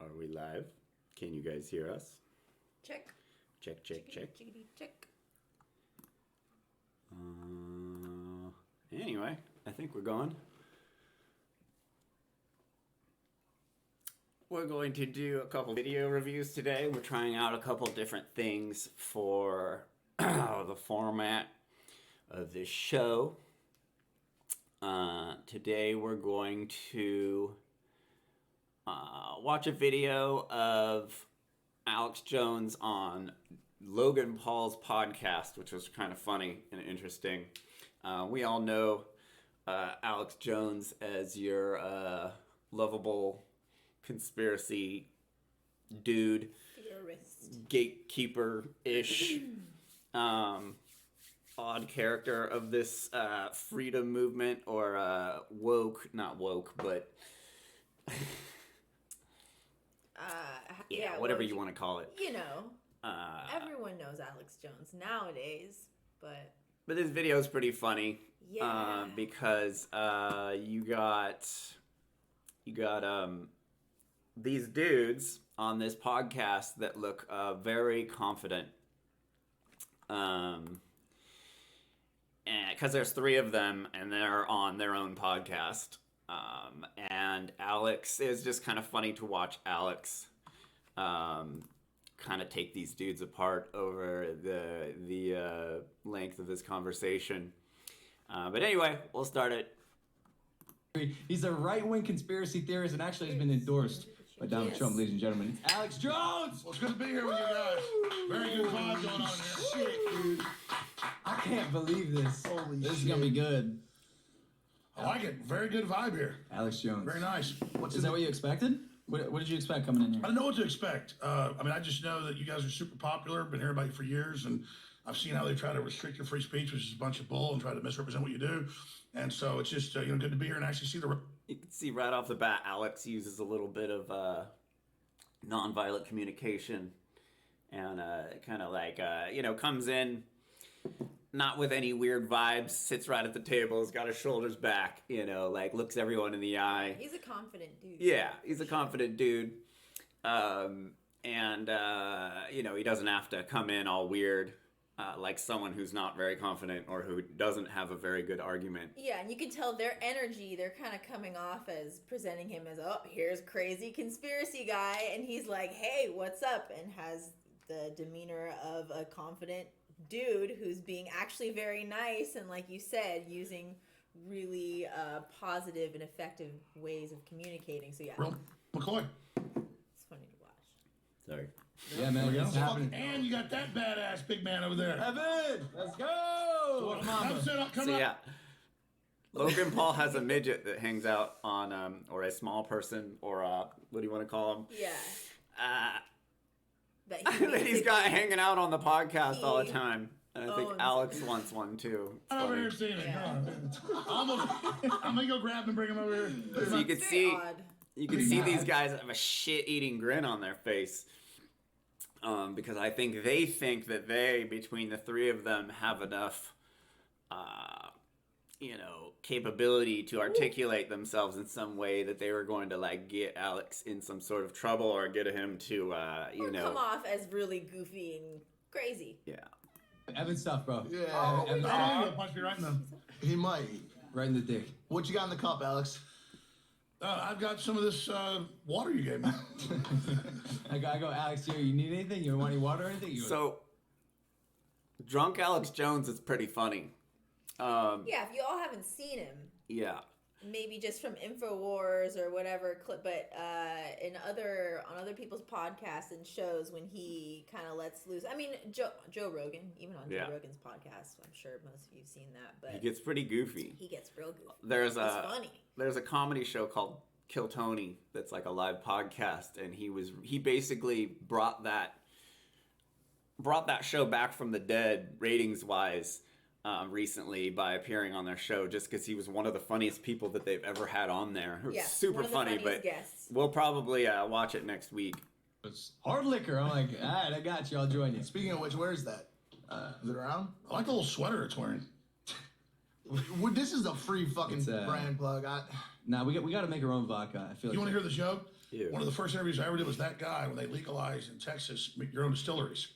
Are we live? Can you guys hear us? Check. Check, check, check. Chickity, check. Anyway, I think we're going. We're going to do a couple video reviews today. We're trying out a couple different things for the format of this show. Today we're going to watch a video of Alex Jones on Logan Paul's podcast, which was kind of funny and interesting. We all know Alex Jones as your lovable conspiracy dude, Theorist. gatekeeper-ish, odd character of this freedom movement, or woke, not woke, but whatever you want to call it. You know, everyone knows Alex Jones nowadays, but this video is pretty funny. Yeah. Because you got these dudes on this podcast that look very confident. And because there's three of them and they're on their own podcast. And Alex is just kind of funny to watch Alex kind of take these dudes apart over the length of this conversation. But anyway, we'll start it. He's a right-wing conspiracy theorist and actually has been endorsed by Donald Trump, ladies and gentlemen. It's Alex Jones! Well, it's good to be here with you guys. Very good vibe going on here. Shit, dude. I can't believe this. Holy this is shit. gonna be good. I like it. Very good vibe here. Alex Jones. Very nice. Is that what you expected? What did you expect coming in here? I don't know what to expect. I just know that you guys are super popular. Been hearing about you for years, and I've seen how they try to restrict your free speech, which is a bunch of bull, and try to misrepresent what you do. And so it's just good to be here and actually see the. You can see right off the bat, Alex uses a little bit of nonviolent communication, and kind of like comes in not with any weird vibes, sits right at the table, has got his shoulders back, looks everyone in the eye. he's a confident dude. Yeah, he's a confident dude. He doesn't have to come in all weird like someone who's not very confident or who doesn't have a very good argument. Yeah, and you can tell their energy, they're kind of coming off as presenting him as, oh, here's crazy conspiracy guy, and he's like, hey, what's up, and has the demeanor of a confident dude who's being actually very nice and, like you said, using really positive and effective ways of communicating. So yeah, Real McCoy. it's funny to watch. Sorry. Yeah, man, it's happening. And you got that badass big man over there. Evan, let's go! Yeah. Logan Paul has a midget that hangs out on, or a small person, or what do you want to call him? Yeah. That he's got hanging out on the podcast all the time. And I think owns. Alex wants one too. It's I'm over funny. here seeing it. Yeah. I'm gonna go grab him and bring him over here. So you could Very see, odd. you can see these guys have a shit-eating grin on their face. Because I think they think that they, between the three of them, have enough, capability to articulate themselves in some way that they were going to, get Alex in some sort of trouble or get him to, Or come off as really goofy and crazy. Yeah. Evan's tough, bro. Yeah. Evan's I'm gonna punch me right in the. He might. right in the dick. What you got in the cup, Alex? I've got some of this water you gave me. I go, Alex, you need anything? You want any water or anything? So, drunk Alex Jones is pretty funny. Yeah, if you all haven't seen him, Yeah. maybe just from InfoWars or whatever clip, but on other people's podcasts and shows when he kind of lets loose. I mean, Joe Rogan, even on Yeah. Joe Rogan's podcast, I'm sure most of you've seen that, but He gets pretty goofy. he gets real goofy. There's It's funny. There's a comedy show called Kill Tony that's like a live podcast, and he basically brought that show back from the dead ratings wise recently by appearing on their show, just because he was one of the funniest people that they've ever had on there. It was Yeah, super one of the funny, funniest but guests. we'll probably watch it next week. It's hard liquor. I'm like, all right, I got you. I'll join you. Speaking of which, where is that? Is it around? I like the little sweater it's wearing. This is a free fucking It's, brand plug. Nah, we got to make our own vodka. I feel like You want to hear the joke? Ew. One of the first interviews I ever did was that guy when they legalized in Texas, make your own distilleries.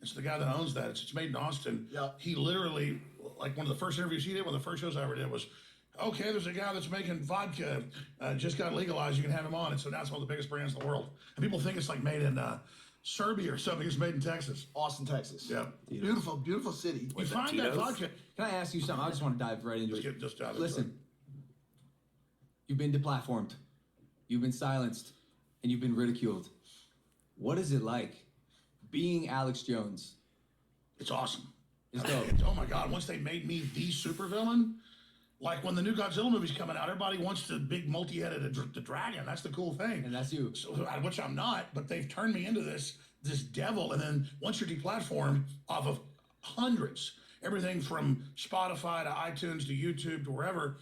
And so the guy that owns that, it's made in Austin. Yeah. He literally, like one of the first interviews he did, one of the first shows I ever did was, okay, there's a guy that's making vodka, just got legalized, you can have him on. And so now it's one of the biggest brands in the world. And people think it's like made in Serbia or something. It's made in Texas. Austin, Texas. Yeah. Beautiful, beautiful city. You find that Tito's? vodka. Can I ask you something? I just want to dive right into it. Just dive into Listen, you've been deplatformed, you've been silenced, and you've been ridiculed. What is it like being Alex Jones? It's awesome. It's I mean, dope. oh my God, once they made me the supervillain, like when the new Godzilla movie's coming out, everybody wants the big multi-headed the dragon. That's the cool thing. And that's you. So, which I'm not, but they've turned me into this devil. And then once you're deplatformed off of hundreds, everything from Spotify to iTunes to YouTube to wherever,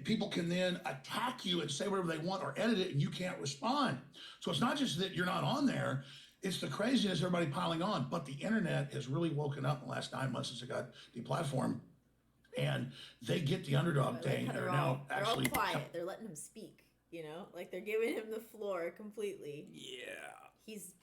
people can then attack you and say whatever they want or edit it, and you can't respond. So it's not just that you're not on there. It's the craziness of everybody piling on. But the internet has really woken up in the last 9 months since it got deplatformed. And they get the underdog thing. They're now actually all quiet. They're letting him speak. You know, like they're giving him the floor completely. Yeah. He's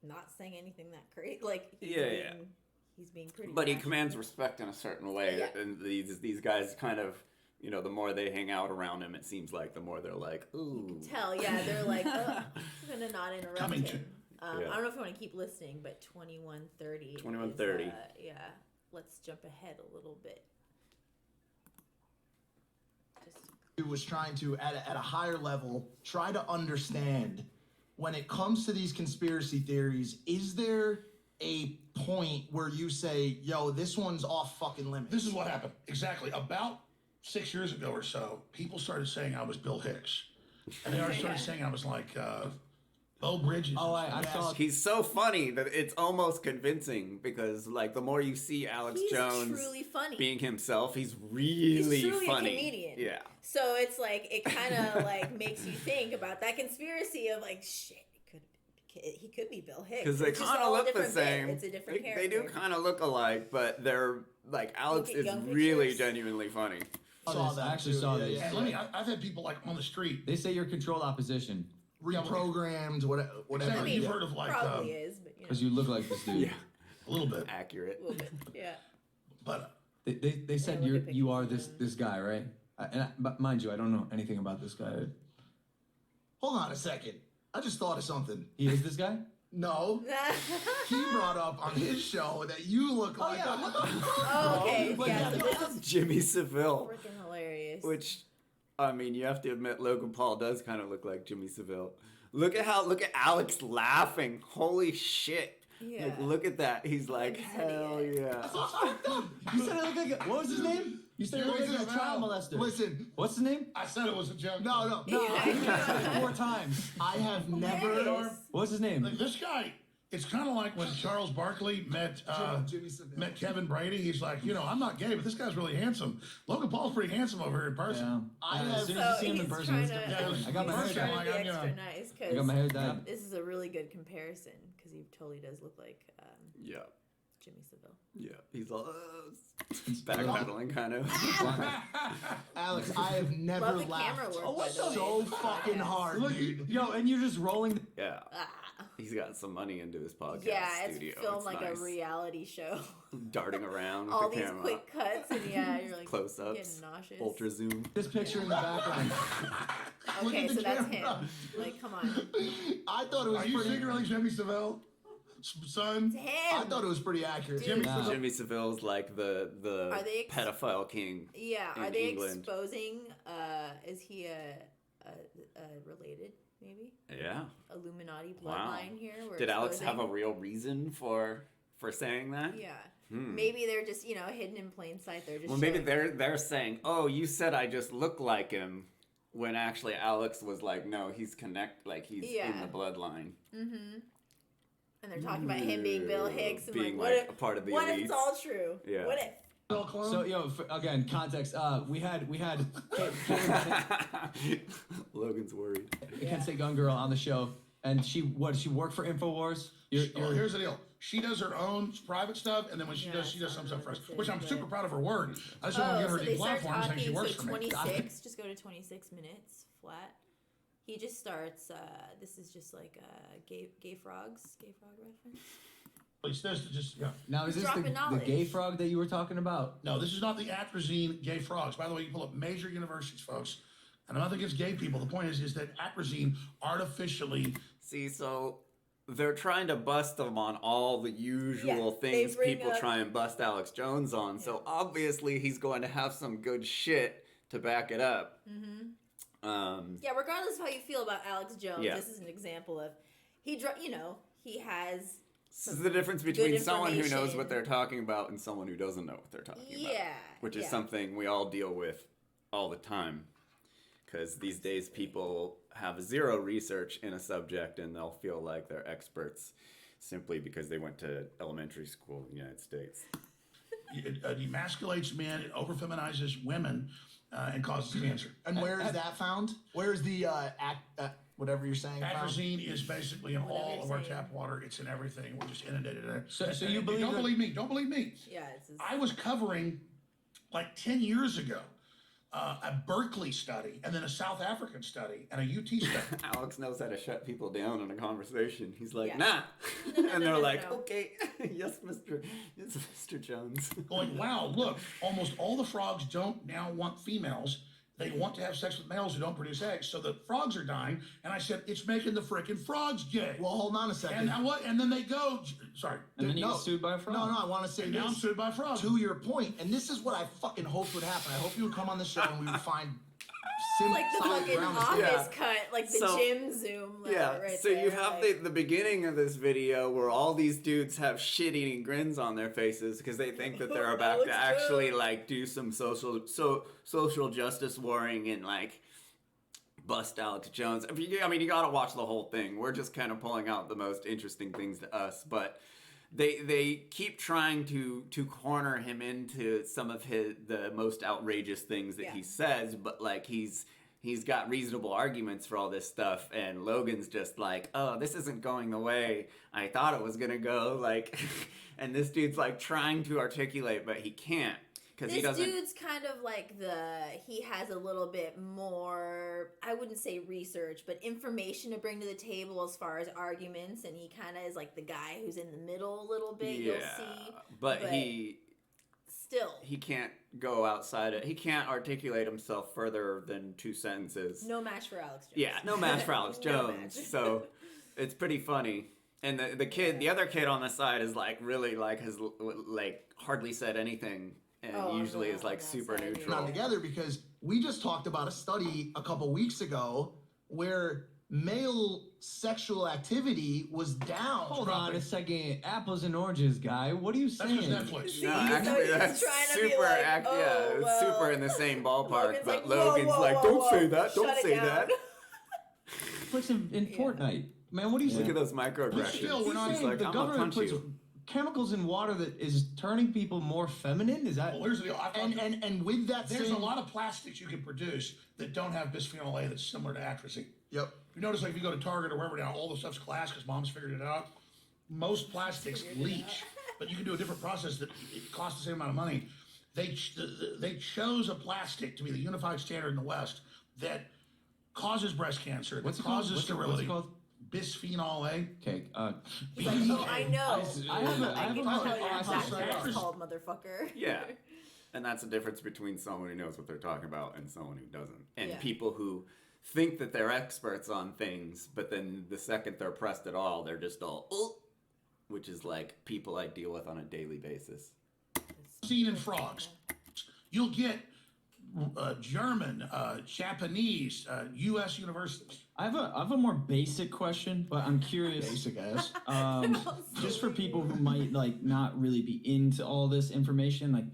not saying anything that crazy. Like he's being pretty. But he rational. commands respect in a certain way, Yeah. and these guys kind of, you know, the more they hang out around him, it seems like the more they're like, ooh. Tell, yeah, they're like, oh, I'm gonna not interrupt Coming him. I Yeah. don't know if you want to keep listening, but 21:30. 21:30. Yeah, let's jump ahead a little bit. Who was trying to, at a higher level, try to understand when it comes to these conspiracy theories, is there a point where you say, yo, this one's off fucking limits? This is what happened. Exactly. About 6 years ago or so, people started saying I was Bill Hicks. And they already started saying I was like Bo Bridges. Oh, I saw. He's so funny that it's almost convincing because, like, the more you see Alex He's Jones truly funny. being himself, he's really He's truly funny. a comedian. Yeah. So it's like it kind of like makes you think about that conspiracy of like shit. He could be Bill Hicks Because they It's just kind of all a look the different bit. same. It's a different they character. do kind of look alike, but they're like Alex Look at is young really pictures. genuinely funny. Saw that I actually too, saw yeah, this. yeah. And let me, I've had people like on the street. They say you're controlled opposition Reprogrammed, whatever. Exactly. You've Yeah. heard of like Probably is, but you know, because you look like this dude. Yeah. a little bit, Accurate. a little bit. Yeah. but They said look at you pictures are of this him. guy, right? But mind you, I don't know anything about this guy. Hold on a second. I just thought of something. He is this guy? No. He brought up on his show that you look like What the Oh, okay. Like, Yeah, so yeah, this is Jimmy Seville. freaking hilarious. Which, I mean, you have to admit, Logan Paul does kind of look like Jimmy Seville. Look at Alex laughing. Holy shit. Yeah. Like, look at that. He's like, He's hell idiot. yeah. You said it looked like what was his name? You said it looked like a child molester. Listen, What's his name? I said it was a joke. no. Yeah. 4 times. I have never. Hilarious. What's his name? Like, this guy, it's kind of like when Charles Barkley met Jimmy Savile. met Kevin Brady. He's like, you know, I'm not gay, but this guy's really handsome. Logan Paul's pretty handsome over here in person. Yeah. I As have- soon as you see him in he's person, trying it's to, different. Yeah, I got my hair he's trying done. to be Like, you extra know. nice I got my hair done. this is a really good comparison because he totally does look like Yeah. Jimmy Seville. Yeah. He's all backpedaling, kind of. Alex, I have never Love the laughed camera work, by the so way. fucking hard, dude. Yo, and you're just rolling. Yeah. Ah. He's got some money into his podcast Yeah, it's studio. filmed like nice. a reality show. Darting around with All the these camera. quick cuts, and yeah, you're like Close-ups. getting nauseous. Ultra zoom. This picture in the background. Look Okay, at the so that's camera. him. Like, come on, I thought it was Are you pretty. secretly Jimmy Savile, son? it's I him. thought it was pretty accurate. Dude. Nah. Jimmy Seville's like the Are they pedophile king. Yeah, are in they England. exposing? Is he related? Maybe Yeah. Illuminati Wow. bloodline here. We're Did Alex have a exposing? real reason for saying that? Yeah. Hmm. Maybe they're just hidden in plain sight. They're just Well, maybe showing- they're saying, "Oh, you said I just look like him," when actually Alex was like, "No, he's he's in Yeah. the bloodline." And they're talking about him being Bill Hicks and Being, like, what like, if a part of the what if elites. it's all true? Yeah. What if? So yo, again, context. We had Logan's worried. Kent State Gun Girl on the show, and she worked for Infowars. Well, here's the deal. She does her own private stuff, and then when she Yeah, does some stuff for us, which I'm but- super proud of her work. I just don't want to so get they her start deplatformed saying she talking. works So for me. 26. Just go to 26 minutes flat. he just starts. This is just like gay frog reference. It's this to just, yeah. Now, is this Dropping the knowledge. gay frog that you were talking about? No, this is not the atrazine gay frogs. By the way, you pull up major universities, folks. And I'm not against gay people. The point is that atrazine artificially. See, so they're trying to bust them on all the usual they things bring people up- try and bust Alex Jones on. So obviously he's going to have some good shit to back it up. Yeah, regardless of how you feel about Alex Jones, Yeah. this is an example of he has. This is the difference between someone who knows information. what they're talking about and someone who doesn't know what they're talking about. Yeah, Which is yeah. something we all deal with all the time. Because these days people have zero research in a subject and they'll feel like they're experts simply because they went to elementary school in the United States. It emasculates men, it overfeminizes women, and causes cancer. And where is that found? Where is the whatever you're saying found? Atrazine is basically in Whatever all you're of our saying. tap water. It's in everything. We're just inundated in it. So And you believe Don't that- believe me. Don't believe me. Yeah, it's I was covering like 10 years ago a Berkeley study and then a South African study and a UT study. Alex knows how to shut people down in a conversation. He's like, Yeah. nah. No, and they're no, like, no. okay, yes, Mr. Jones. Going, wow, look, almost all the frogs don't now want females. They want to have sex with males who don't produce eggs. So the frogs are dying. And I said, it's making the frickin' frogs gay. Well, hold on a second. And what? And then they go, sorry. And then you No. get sued by a frog. No, I want to say And now I'm this. sued by frogs. To your point, and this is what I fucking hoped would happen. I hope you would come on the show and we would find like the solid fucking ground to office stand. Yeah. cut, like the So- gym zoom. Yeah, right so there, you have like, the beginning of this video where all these dudes have shit-eating grins on their faces because they think that they're about Alex to actually Jones. like do some social justice warring and like bust Alex Jones. I mean, you gotta watch the whole thing. We're just kind of pulling out the most interesting things to us, but they keep trying to corner him into some of the most outrageous things that Yeah. he says, but like he's got reasonable arguments for all this stuff, and Logan's just like, oh, this isn't going the way I thought it was gonna go, like, and this dude's like trying to articulate, but he can't because he This doesn't. dude's kind of like he has a little bit more, I wouldn't say research, but information to bring to the table as far as arguments, and he kind of is like the guy who's in the middle a little bit, you'll see. but Still, he can't go outside it. He can't articulate himself further than 2 sentences. no match for Alex Jones. Yeah, no match for Alex No Jones. match. So it's pretty funny. And the other kid on the side is like really like has like hardly said anything, and Oh, usually no, is like on that super side, yeah. neutral. Not together because we just talked about a study a couple weeks ago where male sexual activity was down. Hold on a second. Apples and oranges, guy. What are you That's saying? just Netflix. See? No, So actually, he's that's trying to be super. like, yeah, oh, it's well. super in the same ballpark. Logan's But like, whoa, Logan's whoa, like, whoa, don't whoa, say that. Don't shut it say down." that. It's like in Fortnite. Man, what are you Look saying? at those microaggressions. Still, we're not- He's He's saying like, the I'm gonna government punch puts you. chemicals in water that is turning people more feminine? Is that... Well, here's the deal. And with that There's same, a lot of plastics you can produce that don't have bisphenol A that's similar to atrazine. Yep. You notice, like, if you go to Target or wherever now, all the stuff's glass because mom's figured it out. Most plastics leach, but you can do a different process that it costs the same amount of money. They chose a plastic to be the unified standard in the West that causes breast cancer, that What's it called? causes What's it sterility. called? Bisphenol A. Okay, He's like, oh, I know. I have a- I I have can a tell couple you classes exactly right what now. it's called, motherfucker. Yeah. And that's the difference between someone who knows what they're talking about and someone who doesn't. And Yeah. people who think that they're experts on things, but then the second they're pressed at all, they're just all, oh, which is like people I deal with on a daily basis. Seen in frogs. You'll get German, Japanese, U.S. universities. I have a more basic question, but I'm curious. basic ass. Just for people who might like not really be into all this information, like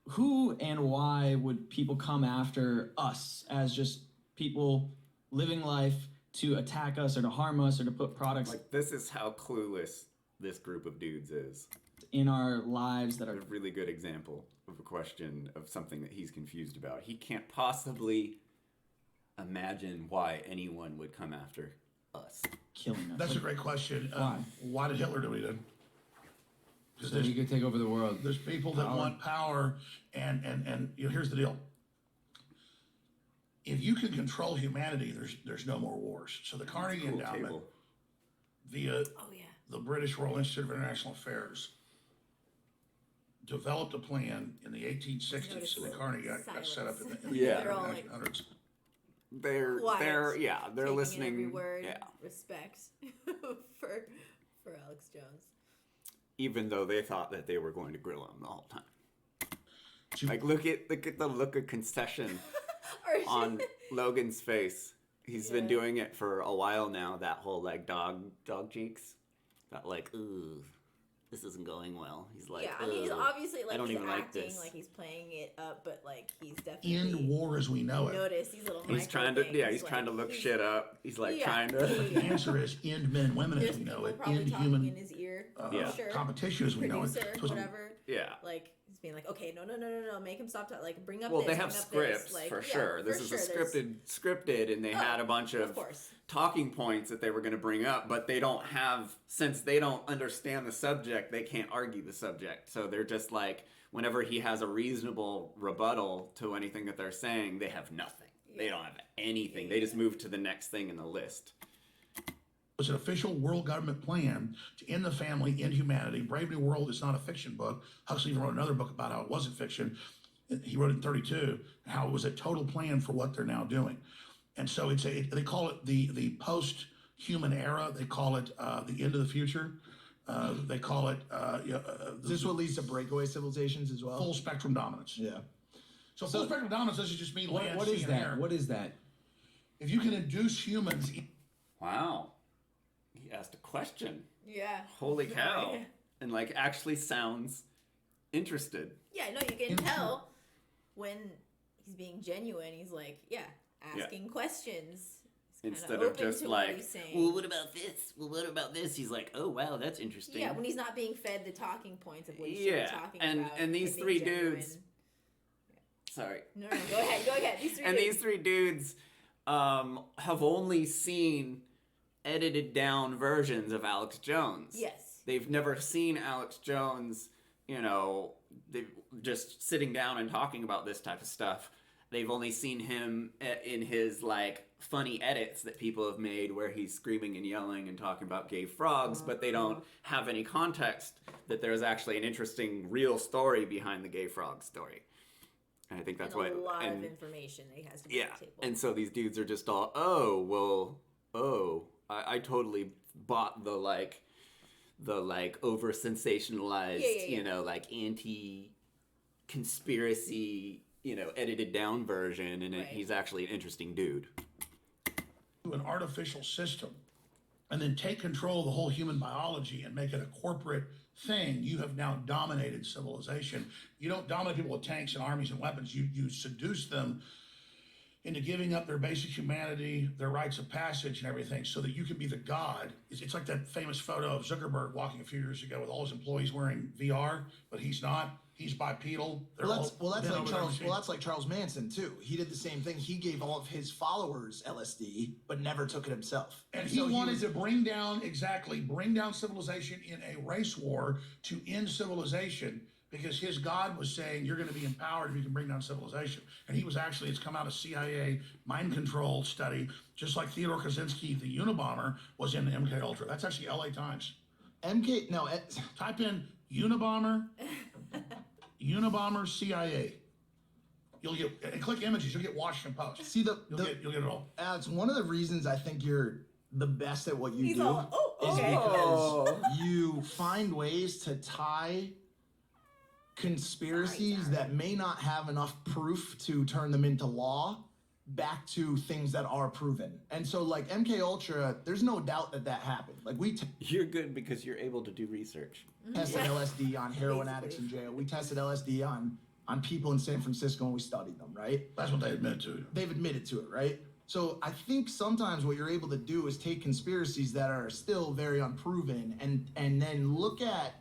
who and why would people come after us as just people living life to attack us or to harm us or to put products Like, this is how clueless this group of dudes is. in our lives that A are really good example of a question of something that he's confused about. He can't possibly imagine why anyone would come after us. killing us? That's a Like, great question. Why? Why did Hitler do what he did? Because so he could take over the world. there's people that Power. want power, and you know, here's the deal. if you can control humanity, there's no more wars. So the Carnegie Cool Endowment, table. via Oh yeah. the British Royal Institute of International Affairs, developed a plan in the 1860s. Notice So the the Carnegie got set up in the, Yeah. They're all like 1900s. They're quiet, they're taking listening. in every word. Yeah. Respect for Alex Jones. Even though they thought that they were going to grill him the whole time. To- Like look at the look of concession Or on Logan's face. He's been Yeah. doing it for a while now. That whole like dog cheeks. That like ooh, this isn't going well. He's like yeah, I mean, he's "Ugh, obviously I like don't he's even like acting this." like he's playing it up, but like he's definitely End war as we know it. notice these little. He's micro trying to things, he's trying to like, look he's- shit up. He's like Yeah. trying to The answer is end men and women as There's we know people it. probably End talking human in his ear. Yeah. Sure. competition as we know it. Producer, So it's- whatever. yeah. Like he's being like, okay, no, make him stop. Like bring up. Well, this, they have bring up scripts this. Like, for yeah, sure. This for is sure, a scripted, and they Oh, had a bunch of of course. talking points that they were going to bring up, but they don't have, since they don't understand the subject, they can't argue the subject. So they're just like, whenever he has a reasonable rebuttal to anything that they're saying, they have nothing. They Yeah. don't have anything. They just move to the next thing in the list. was an official world government plan to end the family, end humanity. Brave New World is not a fiction book. Huxley even wrote another book about how it wasn't fiction. He wrote it in 32, how it was a total plan for what they're now doing. And so they call it the post-human era. They call it the end of the future. They call it Is this what leads to breakaway civilizations as well? full spectrum dominance. Yeah. So full spectrum dominance doesn't just mean land, What sea, is and that? air. What is that? If you can induce humans, Wow. He asked a question. Yeah. Holy cow. Yeah. And like actually sounds interested. Yeah, no, you can tell when he's being genuine. He's like, asking questions. He's kinda Instead of open just to what like, he's saying. well, what about this? Well, what about this? He's like, oh, wow, that's interesting. Yeah, when he's not being fed the talking points of what he should be talking about. and these being three genuine. dudes. Sorry. No, go ahead. These three And dudes. these three dudes have only seen edited down versions of Alex Jones. Yes. They've never seen Alex Jones, they've just sitting down and talking about this type of stuff. They've only seen him in his like funny edits that people have made where he's screaming and yelling and talking about gay frogs, but they don't have any context that there's actually an interesting real story behind the gay frog story. And I think that's and why a lot of information that he has to bring yeah, to the table. and so these dudes are just all, I totally bought the over sensationalized, Yeah. like anti conspiracy, edited down version, and Right. he's actually an interesting dude. to an artificial system and then take control of the whole human biology and make it a corporate thing, you have now dominated civilization. You don't dominate people with tanks and armies and weapons. You seduce them into giving up their basic humanity, their rites of passage and everything so that you can be the god. It's like that famous photo of Zuckerberg walking a few years ago with all his employees wearing VR, but he's not. He's bipedal. They're Well, that's all like bent over their Charles. machine. Well, that's like Charles Manson too. He did the same thing. He gave all of his followers LSD, but never took it himself. And he so wanted was- to bring down civilization in a race war to end civilization because his God was saying, you're going to be empowered if you can bring down civilization. And he was actually, it's come out of CIA mind control study, just like Theodore Kaczynski, the Unabomber, was in MK Ultra. That's actually LA Times. MK. No, Type in Unabomber CIA. You'll get, and click images, you'll get Washington Post. see You'll get it all. Alex. One of the reasons I think you're the best at what you He's do all, is okay. because you find ways to tie conspiracies that may not have enough proof to turn them into law back to things that are proven. And so like MK Ultra, there's no doubt that happened. Like we You're good because you're able to do research. tested LSD on heroin Basically. addicts in jail. We tested LSD on people in San Francisco and we studied them, right? That's what they admit to. They've admitted to it, right? So I think sometimes what you're able to do is take conspiracies that are still very unproven and then look at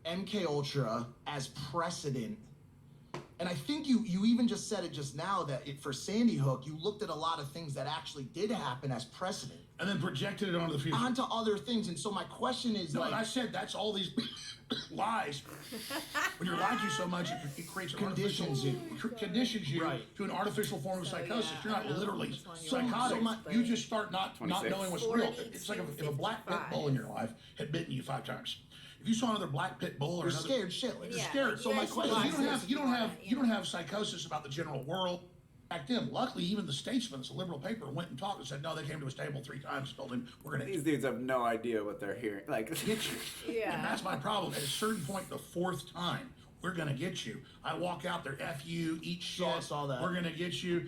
MK Ultra as precedent And I think you even just said it just now that for Sandy Hook, you looked at a lot of things that actually did happen as precedent And then projected it onto the future. onto other things. And so my question is No, like, and I said that's all these lies. When you're lied to so much, it creates an Conditions you. conditions you Right. to an artificial form of So, psychosis. yeah, You're not I don't know literally which one you want, psychotic. but- You just start not 26. knowing what's real. It's like if a black pit 42, bull in your life had bitten you 5 times. If you saw another black pit bull or you're another, scared shitless. you're Yeah, scared. like, So you my actually question: watch you don't this have if you want it, you don't have psychosis about the general world. Back then, luckily, even the Statesman, it's a liberal paper, went and talked and said, no, they came to his table 3 times and told him, we're going to These dudes have no idea what they're hearing. Like, get you. Yeah. And that's my problem. At a certain point, the 4th time, we're going to get you. I walk out there, F you, eat shit. Saw that. We're going to get you.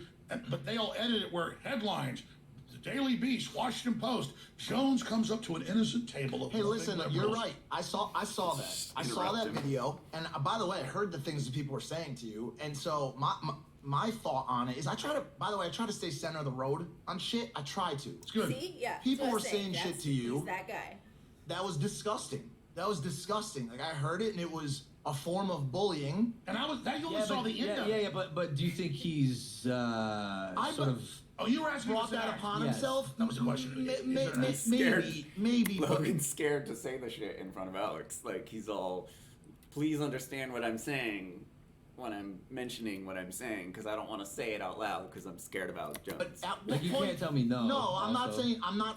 But they all edit it where headlines, the Daily Beast, Washington Post, Jones comes up to an innocent table of Hey, nothing listen, liberals. you're right. I saw that. I saw that Interrupted. video, and by the way, I heard the things that people were saying to you, and so my thought on it is I try to stay center of the road on shit. I try to. It's good. See, yeah. People that's were what I'm saying shit That's- to you. He's that guy. That was disgusting. Like I heard it, and it was a form of bullying. And you only saw the end of it. but do you think he's sort of Oh, you were asking Brought me to that say upon Yes. himself. That was the question. scared. Maybe. but- Logan's scared to say the shit in front of Alex. Like, he's all, please understand what I'm saying when I'm mentioning what I'm saying, because I don't want to say it out loud because I'm scared of Alex Jones. But at what Like, you point- can't tell me no. No, I'm not also.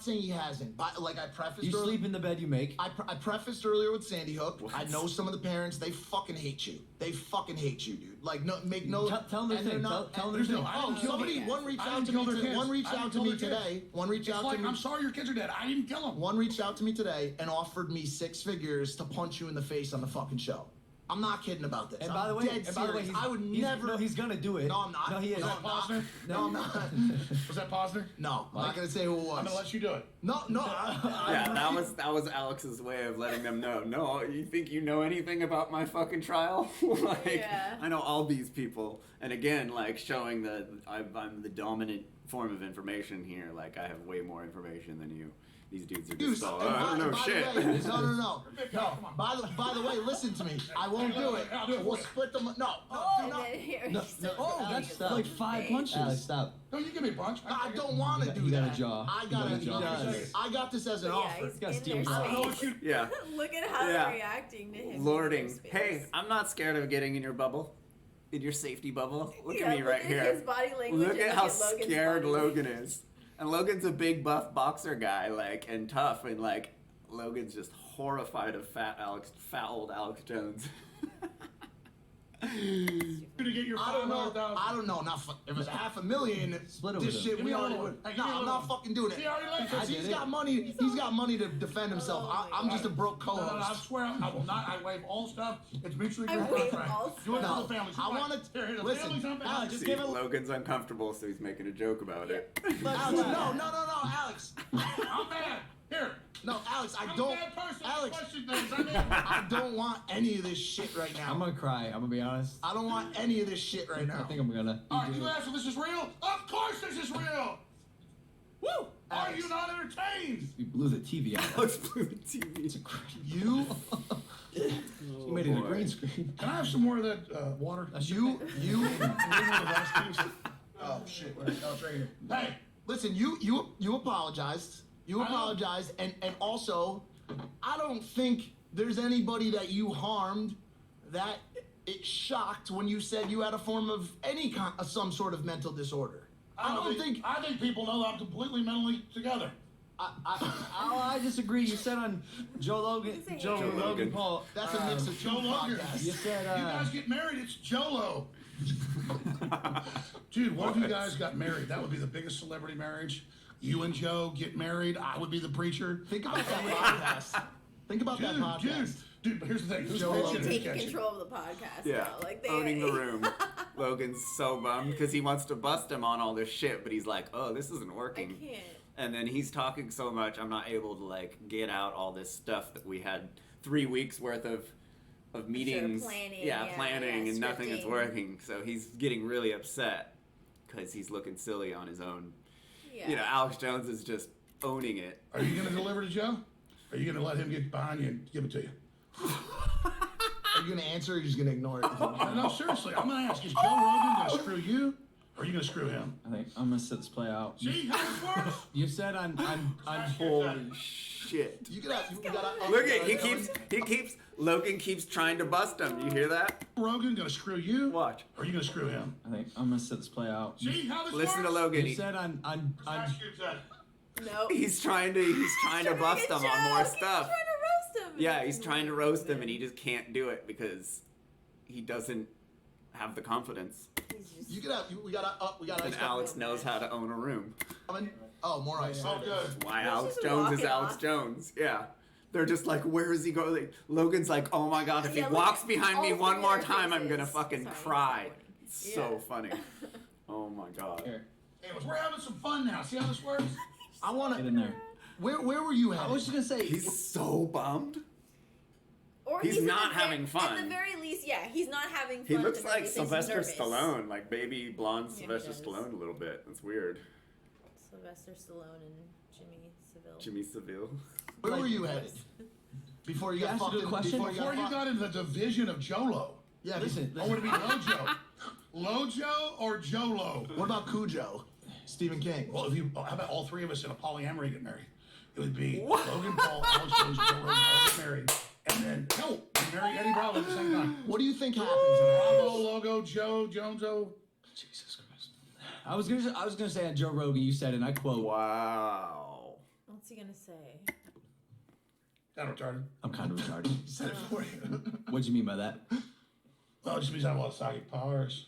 saying he hasn't. But like I prefaced You earlier, sleep in the bed you make. I prefaced earlier with Sandy Hook. What? I know some of the parents. They fucking hate you. They fucking hate you, dude. Like no, make no. Tell them their and they're thing. not- Tell them there's their no- thing. I Oh, didn't kill somebody. their One reached I out didn't to kill me. their Today, kids. one reached I didn't out to kill me their kids. today. One reached It's out like, to me. I'm sorry your kids are dead. I didn't kill them. One reached out to me today and offered me 6 figures to punch you in the face on the fucking show. I'm not kidding about this. And I'm by the way, dead serious. I would never. No, he's gonna do it. No, I'm not. No, he is. No, Was I'm that not. Posner? No, I'm not. Was that Posner? No, I'm not gonna say who it was. I'm gonna let you do it. No. Yeah, that was Alex's way of letting them know. No, you think you know anything about my fucking trial? Like, Yeah. I know all these people, and again, like showing that I'm the dominant form of information here. Like, I have way more information than you. These dudes are Dude, just all, and I don't know by shit. the way, no. By the way, listen to me. I won't do it. I'll do it We'll for you. split them. No, do And not. then here No, he's no, so oh, proud that's of like his 5 face. punches. Alex, stop. No, you give me a punch. I don't want to do You got a that. jaw. I You got got a jaw. it. I got this as an Yeah, offer. he's gotta in steal their his I don't know what space. you. Yeah, Look at how Yeah. they're reacting to him. lording. in their space. Hey, I'm not scared of getting in your bubble, in your safety bubble. Look Yeah, at me right at here. His body language Look and at how Logan's scared body Logan is. And Logan's a big buff boxer guy, like, and tough, and like Logan's just horrified of fat old Alex Jones. To get your I don't know. 500,000. I don't know. Not if it was $500,000. Split it This with shit Give we me a already little would. one. Hey, No, give me a I'm little not one. fucking doing it. See how he likes Because it. he's got money. He's got money to defend himself. Oh my I'm just a broke No, I co-host. swear I will not. I waive all stuff. It's mutually I agreed waive contract. all You want stuff. the families. I wanna- Here, the listen, families on the Alex, See, give it- Logan's uncomfortable, so he's making a joke about it. Alex, no, Alex. I'm bad. Here. No, Alex, I'm I a don't. bad person. Alex, Question things. I mean, I don't want any of this shit right I'm now. gonna cry. I'm gonna be honest. I don't want any of this shit right I now. think I'm gonna. all right, you asked if this is real? Of course this is real. Woo! Are Alex, you not entertained? You blew the TV out. Alex blew the TV. It's incredible. You, You made it a boy. green screen. Can I have some more of that water? you. Oh Oh shit! No, it's right here. Hey, Listen, you apologized. You I know. apologized, and also, I don't think there's anybody that you harmed that it shocked when you said you had a form of some sort of mental disorder. I don't think. I think people know I'm completely mentally together. I disagree. You said on Joe Joe Logan Logan. Paul. That's a mix of two Joe Logan. podcasts. You said You guys get married, it's Jolo. Dude, what if you guys got married? That would be the biggest celebrity marriage. You and Joe get married. I would be the preacher. Think about that podcast. Think about that Dude, podcast. dude, but here's the thing. Who's Joe pitching Logan. this taking catch? control of the podcast. Yeah, now. Like they owning the room. Logan's so bummed because he wants to bust him on all this shit, but he's like, "Oh, this isn't I working." can't. And then he's talking so much, I'm not able to like get out all this stuff that we had 3 weeks worth of meetings, planning, planning, yeah, and nothing is scripting. working. So he's getting really upset because he's looking silly on his own. Yeah. You know, Alex Jones is just owning it. Are you going to deliver to Joe? Are you going to let him get behind you and give it to you? Are you gonna answer or are you just gonna ignore it? No, seriously, I'm gonna ask: is Joe Rogan gonna screw you, or are you gonna screw him? I think I'm gonna sit this play out. See how this works? You said I'm Holy shit! You gotta Look at Logan keeps trying to bust him. You hear that? Rogan gonna screw you? Watch. Or are you gonna screw him? I think I'm gonna sit this play out. See how this Listen to works? Logan. You said I'm No. He's trying to bust him on more stuff. He's trying to roast him. Yeah, he's trying to roast him, and he just can't do it because he doesn't have the confidence. We gotta. And Alex knows how to own a room. Oh, more ice. Oh, good. Why Let's Alex just Jones walk is it Alex off. Jones. Yeah. They're just like, where is he going? Logan's like, oh my god, if he Yeah, look walks at behind me all one three more of their time, I'm gonna faces. fucking Sorry, cry. it's It's so Yeah. funny. Oh my god. Here, Anyways, we're having some fun now. See how this works? I get wanna. in there. Where were you I at? was just gonna say. He's so bummed. Or He's at not the having fun. At the very least, yeah, he's not having fun. He at looks the very like least, he's Sylvester nervous. Stallone, like baby blonde Yeah, he Sylvester does. Stallone a little bit. That's weird. Sylvester Stallone and Jimmy Seville. Jimmy Seville. Where were you headed? Before you You got asked a fucked good in- question? Before you got into the division of Jolo, Yeah, Listen, I want to be Lojo. Lojo or Jolo? What about Cujo? Stephen King. Well, how about all three of us in a polyamory get married? It would be Logan Paul, Alex Jones, Joe Rogan, all get married, and then we marry Eddie Bravo at the same time. What do you think happens in that? Bravo, Logo, Joe, Joneso. Jesus Christ. I was gonna say on Joe Rogan. You said, and I quote, Wow. What's he gonna say? That retarded. "I'm kind of retarded." Said it for you. What'd you mean by that? Well, it just means I have a lot of psychic powers.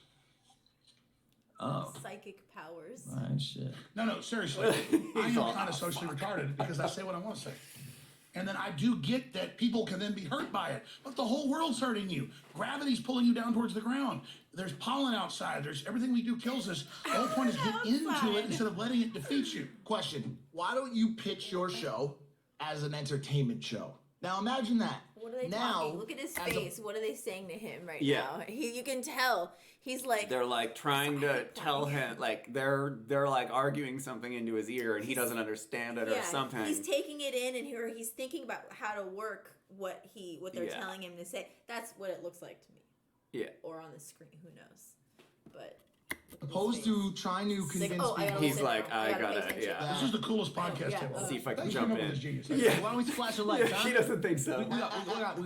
Oh, Psychic powers. alright, shit. No, seriously. I am kind of socially retarded because I say what I want to say. And then I do get that people can then be hurt by it. But the whole world's hurting you. Gravity's pulling you down towards the ground. There's pollen outside. There's everything we do kills us. The whole point is get into Outside. it instead of letting it defeat you. Question: why don't you pitch your show as an entertainment show? Now imagine that. What are they now, talking? Look at his as a- face. What are they saying to him right Yeah. now? You can tell he's like. They're like trying to tell him, like they're like arguing something into his ear, and he doesn't understand it or something. He's taking it in, and he's thinking about how to work what they're Yeah. telling him to say. That's what it looks like to me. Yeah. Or on the screen, who knows? But opposed to trying to Like, convince oh, I people. gotta He's sit like, down. I gotta pay gotta, attention. yeah. This is the coolest podcast yeah. ever. See if I can Thanks for jump coming up in. with this genius. Yeah. Why don't we flash a light, huh? She doesn't think so. We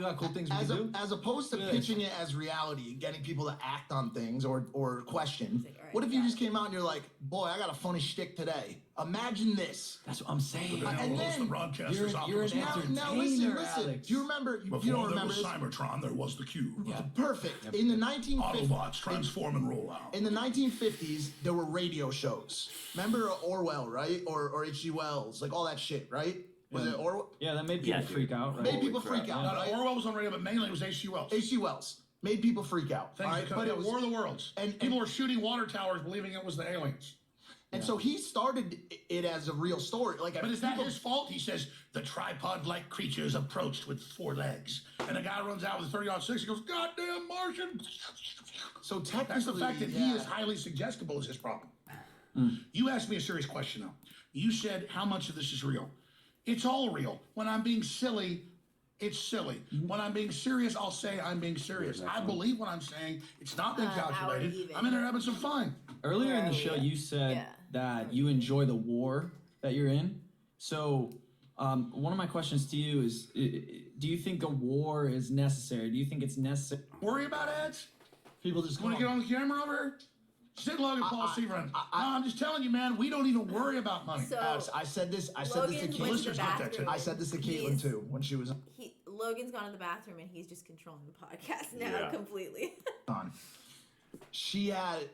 got cool things we can do. As opposed to Yeah. pitching it as reality, getting people to act on things or question. like, all right, What if you got just came out and you're like, boy, I got a funny shtick today. Imagine this. That's what I'm saying. Now And we'll host the then broadcasters you're Optimus an Prime. Now entertainer, listen. Alex. Do you remember? You Before don't there remember was this? Cybertron, there was the Cube. Yeah. Perfect. In the 1950s. Autobots transform and roll out. In the 1950s, there were radio shows. Remember Orwell, right? Or H.G. Wells, like all that shit, right? Was it Orwell? Yeah, that made people Yeah, dude. freak out, right? Made people crap. freak out, Now, right? Orwell was on radio, but mainly it was H.G. Wells. H.G. Wells made people freak out. Things all that right? come- But yeah, it was, War of the Worlds. and- People were shooting water towers believing it was the aliens. and so he started it as a real story. Like, But is that people- his fault? He says, the tripod-like creatures approached with 4 legs. And the guy runs out with a 30-06. He goes, goddamn Martian. So technically, That's the fact that he yeah. is highly suggestible is his problem. You asked me a serious question, though. You said, how much of this is real? It's all real. When I'm being silly, it's silly. When I'm being serious, I'll say I'm being serious. I believe what I'm saying. It's not been hour calculated. even. I'm in there having some fun. Earlier in the Right. show, you said Yeah. that you enjoy the war that you're in. So, one of my questions to you is: do you think a war is necessary? Do you think it's necessary? Worry about ads? People just Want to get on the camera over here? Sit Logan Paul Seabrun. No, I'm just telling you, man, we don't even worry about money. So Alex, I said this to Logan Caitlin. went to the Listeners get that bathroom. too. I said this to Caitlin He's- too when she was Logan's gone to the bathroom and he's just controlling the podcast now Yeah. completely. on. She had.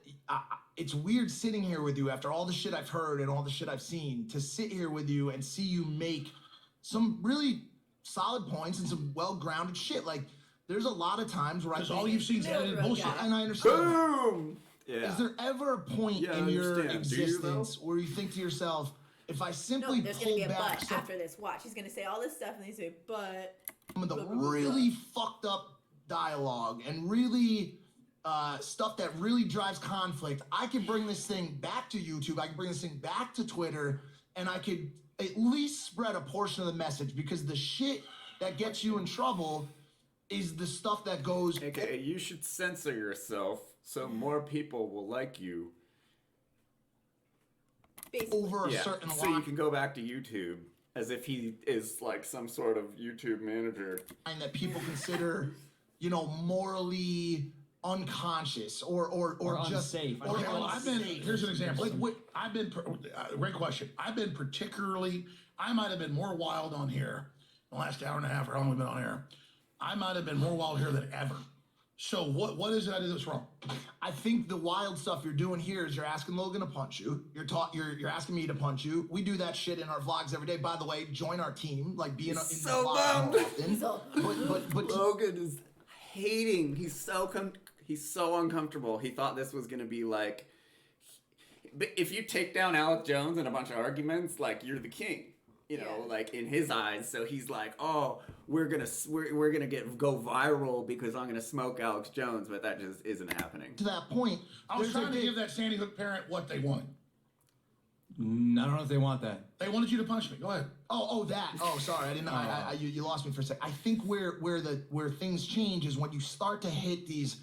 It's weird sitting here with you after all the shit I've heard and all the shit I've seen to sit here with you and see you make some really solid points and some well-grounded shit. Like, there's a lot of times where I Because think, all you've seen is Middle edited road bullshit. guy. and I understand. Boom. Yeah. Is there ever a point Yeah, I in your understand. Do you, though? existence where you think to yourself, if I No, simply there's gonna pull be a back but some after this. Watch, he's gonna say all this stuff and he's say, but of the really fucked up dialogue and really stuff that really drives conflict, I could bring this thing back to YouTube, I could bring this thing back to Twitter, and I could at least spread a portion of the message, because the shit that gets you in trouble is the stuff that goes AKA, you should censor yourself so more people will like you. Basically. over a certain so line you can go back to YouTube as if he is like some sort of YouTube manager. that people consider, morally unconscious or just unsafe. or Okay, well, unsafe. here's an example. Like what? Great question. I might have been more wild on here the last hour and a half or how long we've been on air. I might have been more wild here than ever. So what is it I did that's wrong? I think the wild stuff you're doing here is you're asking Logan to punch you. You're asking me to punch you. We do that shit in our vlogs every day. By the way, join our team. Like be in the vlog more often. But Logan is hating. He's so uncomfortable. He thought this was gonna be like, if you take down Alex Jones in a bunch of arguments, like you're the king. Like in his eyes. So he's like, oh, we're gonna go viral because I'm gonna smoke Alex Jones, but that just isn't happening. to that point, I was trying to give that Sandy Hook parent what they wanted. I don't know if they want that. They wanted you to punch me. Go ahead. That. Oh, sorry, I didn't know. You lost me for a sec. I think where things change is when you start to hit these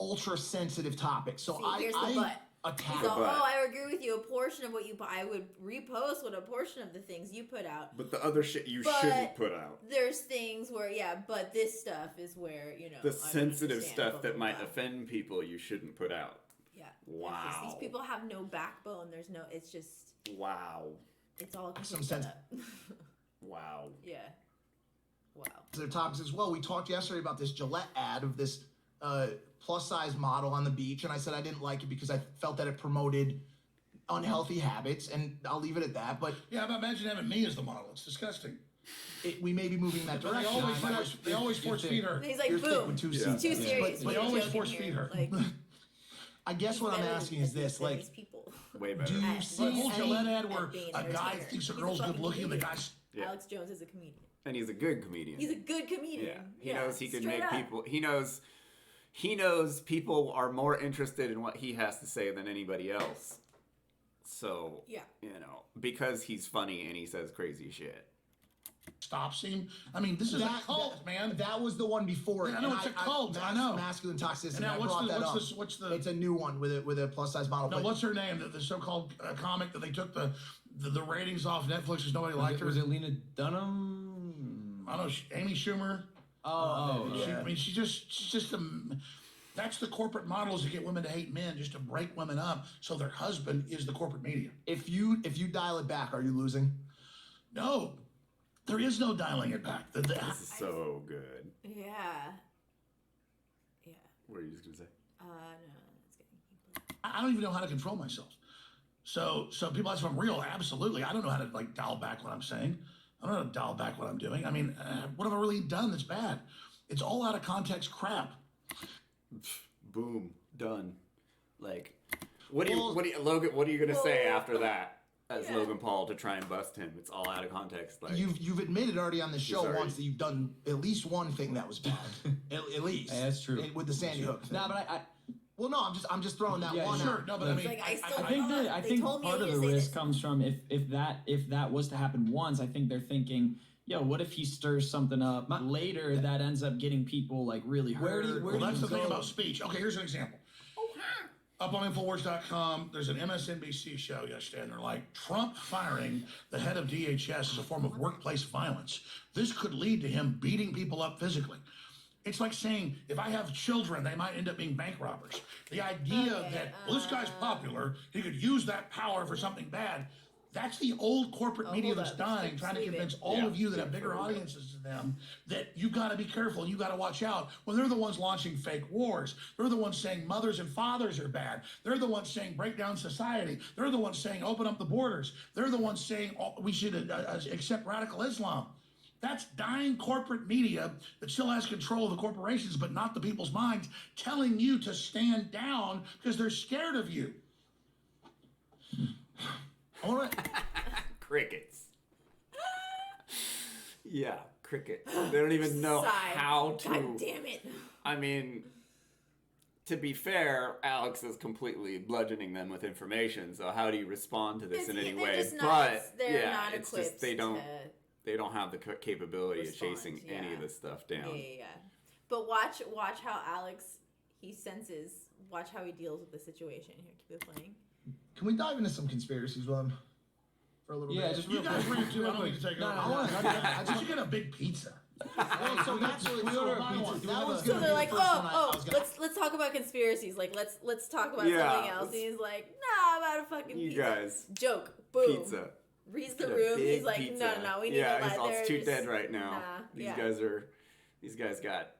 ultra sensitive topics. So Here's the but. attack. So, I agree with you. A portion of what I would repost what a portion of the things you put out. But the other shit you shouldn't put out. There's things where, but this stuff is where, the sensitive stuff that might offend people you shouldn't put out. Yeah. Wow. These people have no backbone. It's just. Wow. It's all Some sense. Wow. Yeah. Wow. Their topics as well. We talked yesterday about this Gillette ad of this plus size model on the beach, and I said I didn't like it because I felt that it promoted unhealthy habits, and I'll leave it at that. But yeah, but imagine having me as the model. It's disgusting. We may be moving that direction. They always force feed her. He's like, boom, too serious. They always force feed her. Like, I guess what I'm asking is this: like, people. Way better. do you But see whole Gillette ad at where being a an guy entertainer. thinks a He's girl's a good fucking looking, and the comedian. guy's Alex Jones is a comedian. And he's a good comedian. He's a good comedian. He knows he can straight make up. people. He knows people are more interested in what he has to say than anybody else. So, because he's funny and he says crazy shit. stops him. I mean, this is a cult, man. That was the one before. Yeah, I know it's a cult. I know. Masculine toxicity. And now what's the? It's a new one with a plus size model. No, what's her name? The so-called comic that they took the ratings off Netflix because nobody liked her. Was it Lena Dunham? I don't know. Amy Schumer. Yeah. I mean, she's just a. That's the corporate models to get women to hate men, just to break women up, so their husband is the corporate media. If you dial it back, are you losing? No, there is no dialing it back. This is so good. Yeah. What are you just gonna say? No, that's good. I don't even know how to control myself. So people ask if I'm real. Absolutely, I don't know how to dial back what I'm saying. I don't know how to dial back what I'm doing. I mean, what have I really done that's bad? It's all out of context crap. Boom, done. Like, Logan? What are you gonna say after that? As Logan Paul to try and bust him, it's all out of context. Like you've admitted already on the show once that you've done at least one thing that was bad. at least. Yeah, that's true. With the Sandy Hook thing. No, but Well, no, I'm just throwing that one Sure, out. no, but I mean, I think part of the risk comes from if that was to happen once, I think they're thinking, yo, what if he stirs something up later that ends up getting people like really hurt? Well, that's the thing about speech. Okay, here's an example. Up on Infowars.com, there's an MSNBC show yesterday, and they're like, Trump firing the head of DHS is a form of workplace violence. This could lead to him beating people up physically. It's like saying, if I have children, they might end up being bank robbers. The idea that, well, this guy's popular, he could use that power for something bad. That's the old corporate media that's dying, trying to convince all of you that have bigger audiences than them that you got to be careful and you got to watch out. When they're the ones launching fake wars, they're the ones saying mothers and fathers are bad. They're the ones saying break down society. They're the ones saying open up the borders. They're the ones saying we should accept radical Islam. That's dying corporate media that still has control of the corporations, but not the people's minds, telling you to stand down because they're scared of you. All right. Crickets. Yeah, crickets. They don't even know how to. God damn it. I mean, to be fair, Alex is completely bludgeoning them with information. So how do you respond to this in any way? They're not it's equipped just they don't have the capability of chasing any of this stuff down. Yeah. But watch how Alex he senses. Watch how he deals with the situation. Here, keep it playing. Can we dive into some conspiracies, Willem? For a little bit. Yeah, just You real guys quick. bring it to. I don't need to take No, over. no, I just get a big pizza. So naturally, we order a pizza. that was So gonna be they're the like, first one I was gonna. let's talk about conspiracies. Like, let's talk about Yeah, something else. And he's like, nah, about a fucking You pizza. guys. Joke. Boom. Pizza. Reads the Get a room. big He's like, pizza. no, we need yeah, to let it's too there's- dead right now. Nah, These guys got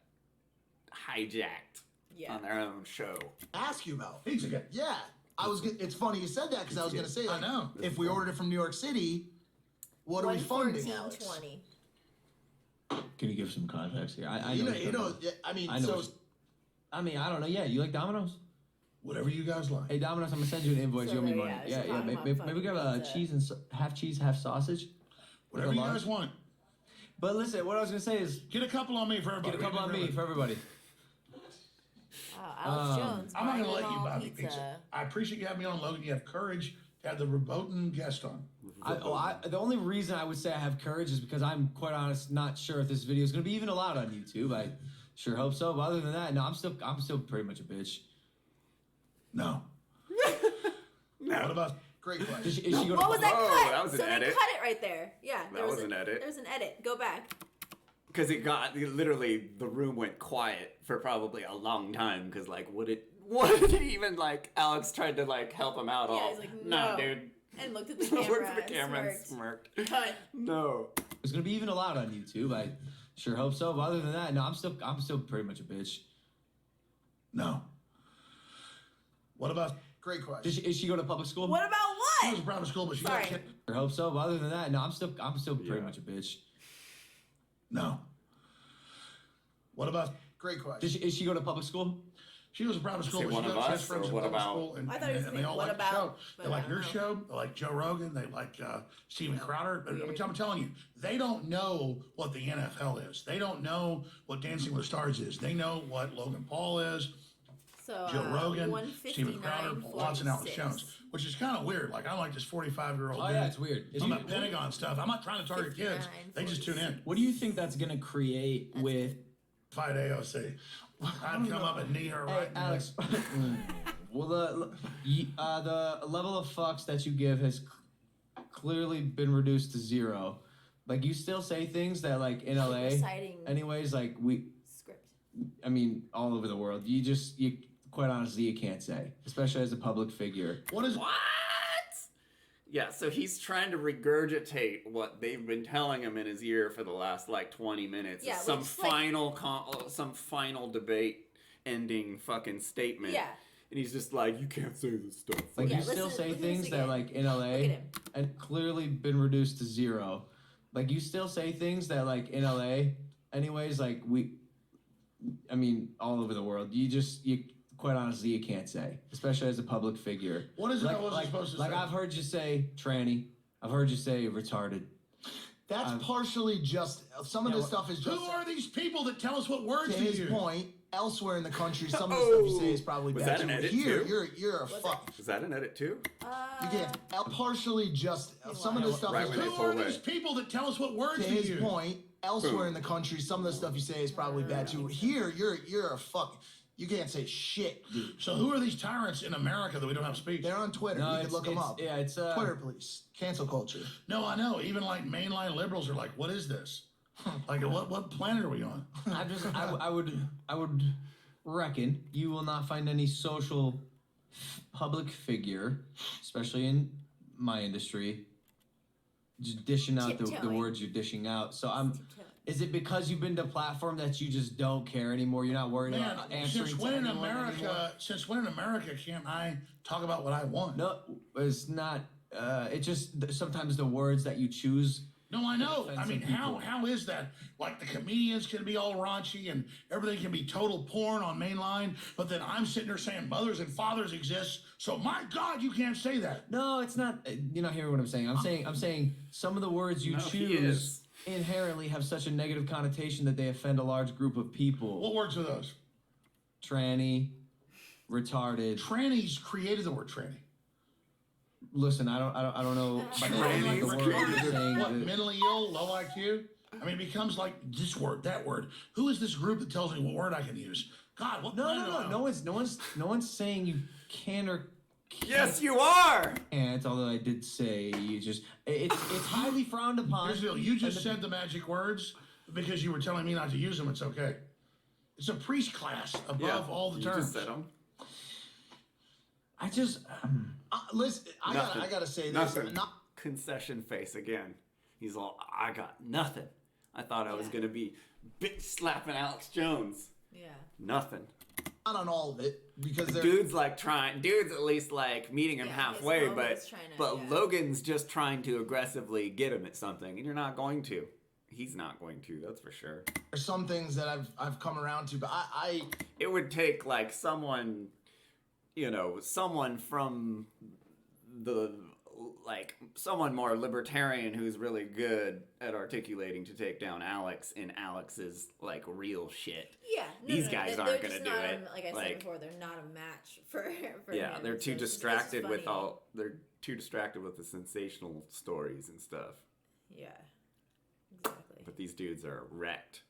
hijacked Yeah. on their own show. Ask you about. Pizza guy. Yeah, it's funny you said that because I was gonna say, I like, know. if we ordered it from New York City, what are we funding, 114.20. Alex? Can you give some context here? I You know. know. Yeah, I mean, I know. so I mean, I don't know. Yeah, you like Domino's? Whatever you guys like. Hey, Domino's, I'm gonna send you an invoice. So You owe me there, money. yeah, Yeah, it's yeah. talking Maybe about we grab a fucking pizza. cheese and half cheese, half sausage. Whatever With you a guys want. But listen, what I was gonna say is Get a couple on me for everybody. get a couple on me for everybody. Alex Jones. I'm not going to buying let you all buy me pizza. I appreciate you having me on, Logan. You have courage to have the verboten guest on. The only reason I would say I have courage is because I'm quite honest, not sure if this video is gonna be even allowed on YouTube. I sure hope so. But other than that, no, I'm still pretty much a bitch. No. What about... great question. Is she gonna What was that Oh, cut? that was an so edit. they cut it right there. Yeah. That was an edit. There was an edit. Go back. Because literally, the room went quiet for probably a long time. Because like, what did even like Alex tried to like help him out? Yeah, all he's like, nah, no. dude. And looked at the camera. Looked at the camera and smirked. smirked. Cut. No. It's gonna be even allowed on YouTube. I sure hope so. But other than that, no, I'm still pretty much a bitch. No. What about... Great question. Is she going to public school? What about She was what? a private school, but she Sorry. got kicked. Sure hope so. But other than that, no, I'm still pretty much a bitch. No. What about... Great question. Is she going to public school? She was a private school, Say but one she of got us, friends or in what public about- school, and, I thought he was and they saying, all what like the about- show. but They I like don't your know. show. They like Joe Rogan. They like Steven Crowder. I'm telling you, they don't know what the NFL is. They don't know what Dancing with the Stars is. They know what Logan Paul is, So Joe Rogan, Steven 159.46. Crowder, lots of Alex Jones, which is kind of weird. Like, I'm like this 45-year-old Oh dude. yeah, it's weird. I'm at Pentagon stuff. I'm not trying to target kids. They just tune in. What do you think that's gonna create with? Fight AOC. I'd come up and knee her Hey, right in the Alex. Well, the level of fucks that you give has clearly been reduced to zero. Like, you still say things that, like, in LA, Reciting anyways, like, script. I mean, all over the world, you quite honestly, you can't say, especially as a public figure. What is... What? Yeah, so he's trying to regurgitate what they've been telling him in his ear for the last like 20 minutes. Yeah, some which, like- final debate ending fucking statement. Yeah. And he's just like, you can't say this stuff. Like, Yeah, you still listen- say listen to things this that, again. like, in Look LA, at him. and clearly been reduced to zero. Like, you still say things that, like, in LA, anyways, like, I mean, all over the world, quite honestly, you can't say, especially as a public figure. What is it I wasn't supposed to say? Like, I've heard you say tranny. I've heard you say retarded. That's partially just some of Yeah, this stuff is just Who are these people that tell us what words to to his use? point. Elsewhere in the country, some of the stuff you say is probably Was bad that an too. edit Here, too? you're a fuck. Is that an edit too? You can't. Partially just some of this stuff Right is when they just pull Who are away. these people that tell us what words to to his use? point. Elsewhere in the country, some of the stuff you say is probably bad too. Here, you're a fuck. You can't say shit, dude. So who are these tyrants in America that we don't have speech? They're on Twitter. No, you can look them up. Yeah, it's Twitter police, cancel culture. No, I know. Even like mainline liberals are like, what is this? Like, what planet are we on? I would reckon you will not find any social public figure, especially in my industry, just dishing out the Tiptoeing. words you're dishing out. So is it because you've been to platform that you just don't care anymore? You're not worried Man, about answering since to when in anyone anymore? America can't I talk about what I want? No, it's not. It just sometimes the words that you choose. No, I know. I mean, Offensive people. how is that? Like, the comedians can be all raunchy and everything can be total porn on mainline, but then I'm sitting there saying mothers and fathers exist, so my God, you can't say that. No, it's not. You're not hearing what I'm saying. I'm saying some of the words you No, he choose is. inherently have such a negative connotation that they offend a large group of people. What words are those? Tranny, retarded. Trannies created the word tranny. Listen, I don't know. By the way, Trannies the word created you're saying What, that- mentally ill, low IQ? I mean, it becomes like this word, that word. Who is this group that tells me what word I can use? God, what? No. No one's saying you can or can't. Yes, you are. Can't. Although I did say it's highly frowned upon. Here's the deal. You just said the magic words because you were telling me not to use them. It's okay. It's a priest class above all the you terms. just said them. I just listen. I gotta say this. Nothing. Concession face again. He's all, I got nothing. I thought I was gonna be bitch slapping Alex Jones. Yeah. Nothing. Not on all of it because Dude's at least like meeting him halfway, but Logan's just trying to aggressively get him at something, and you're not going to. He's not going to, that's for sure. there's some things that I've come around to, but It would take like someone from someone more libertarian who's really good at articulating to take down Alex in Alex's like real shit. Yeah, These guys aren't gonna do it. Like I said before, they're not a match for Yeah, him. they're too distracted with funny. they're too distracted with the sensational stories and stuff. Yeah, exactly. But these dudes are wrecked.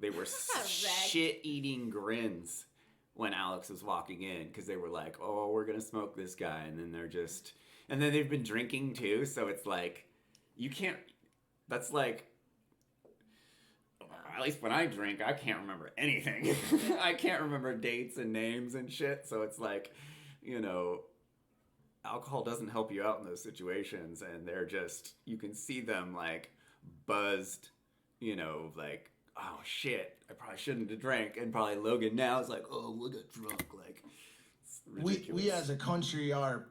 They were Wrecked. shit-eating grins when Alex was walking in because they were like, "Oh, we're gonna smoke this guy," and then they've been drinking too, so it's like you can't. That's like, at least when I drink, I can't remember anything. I can't remember dates and names and shit. So it's like, alcohol doesn't help you out in those situations, and they're just, you can see them like buzzed, like, oh shit, I probably shouldn't have drank, and probably Logan now is like, oh, look at drunk, like, it's ridiculous. we as a country are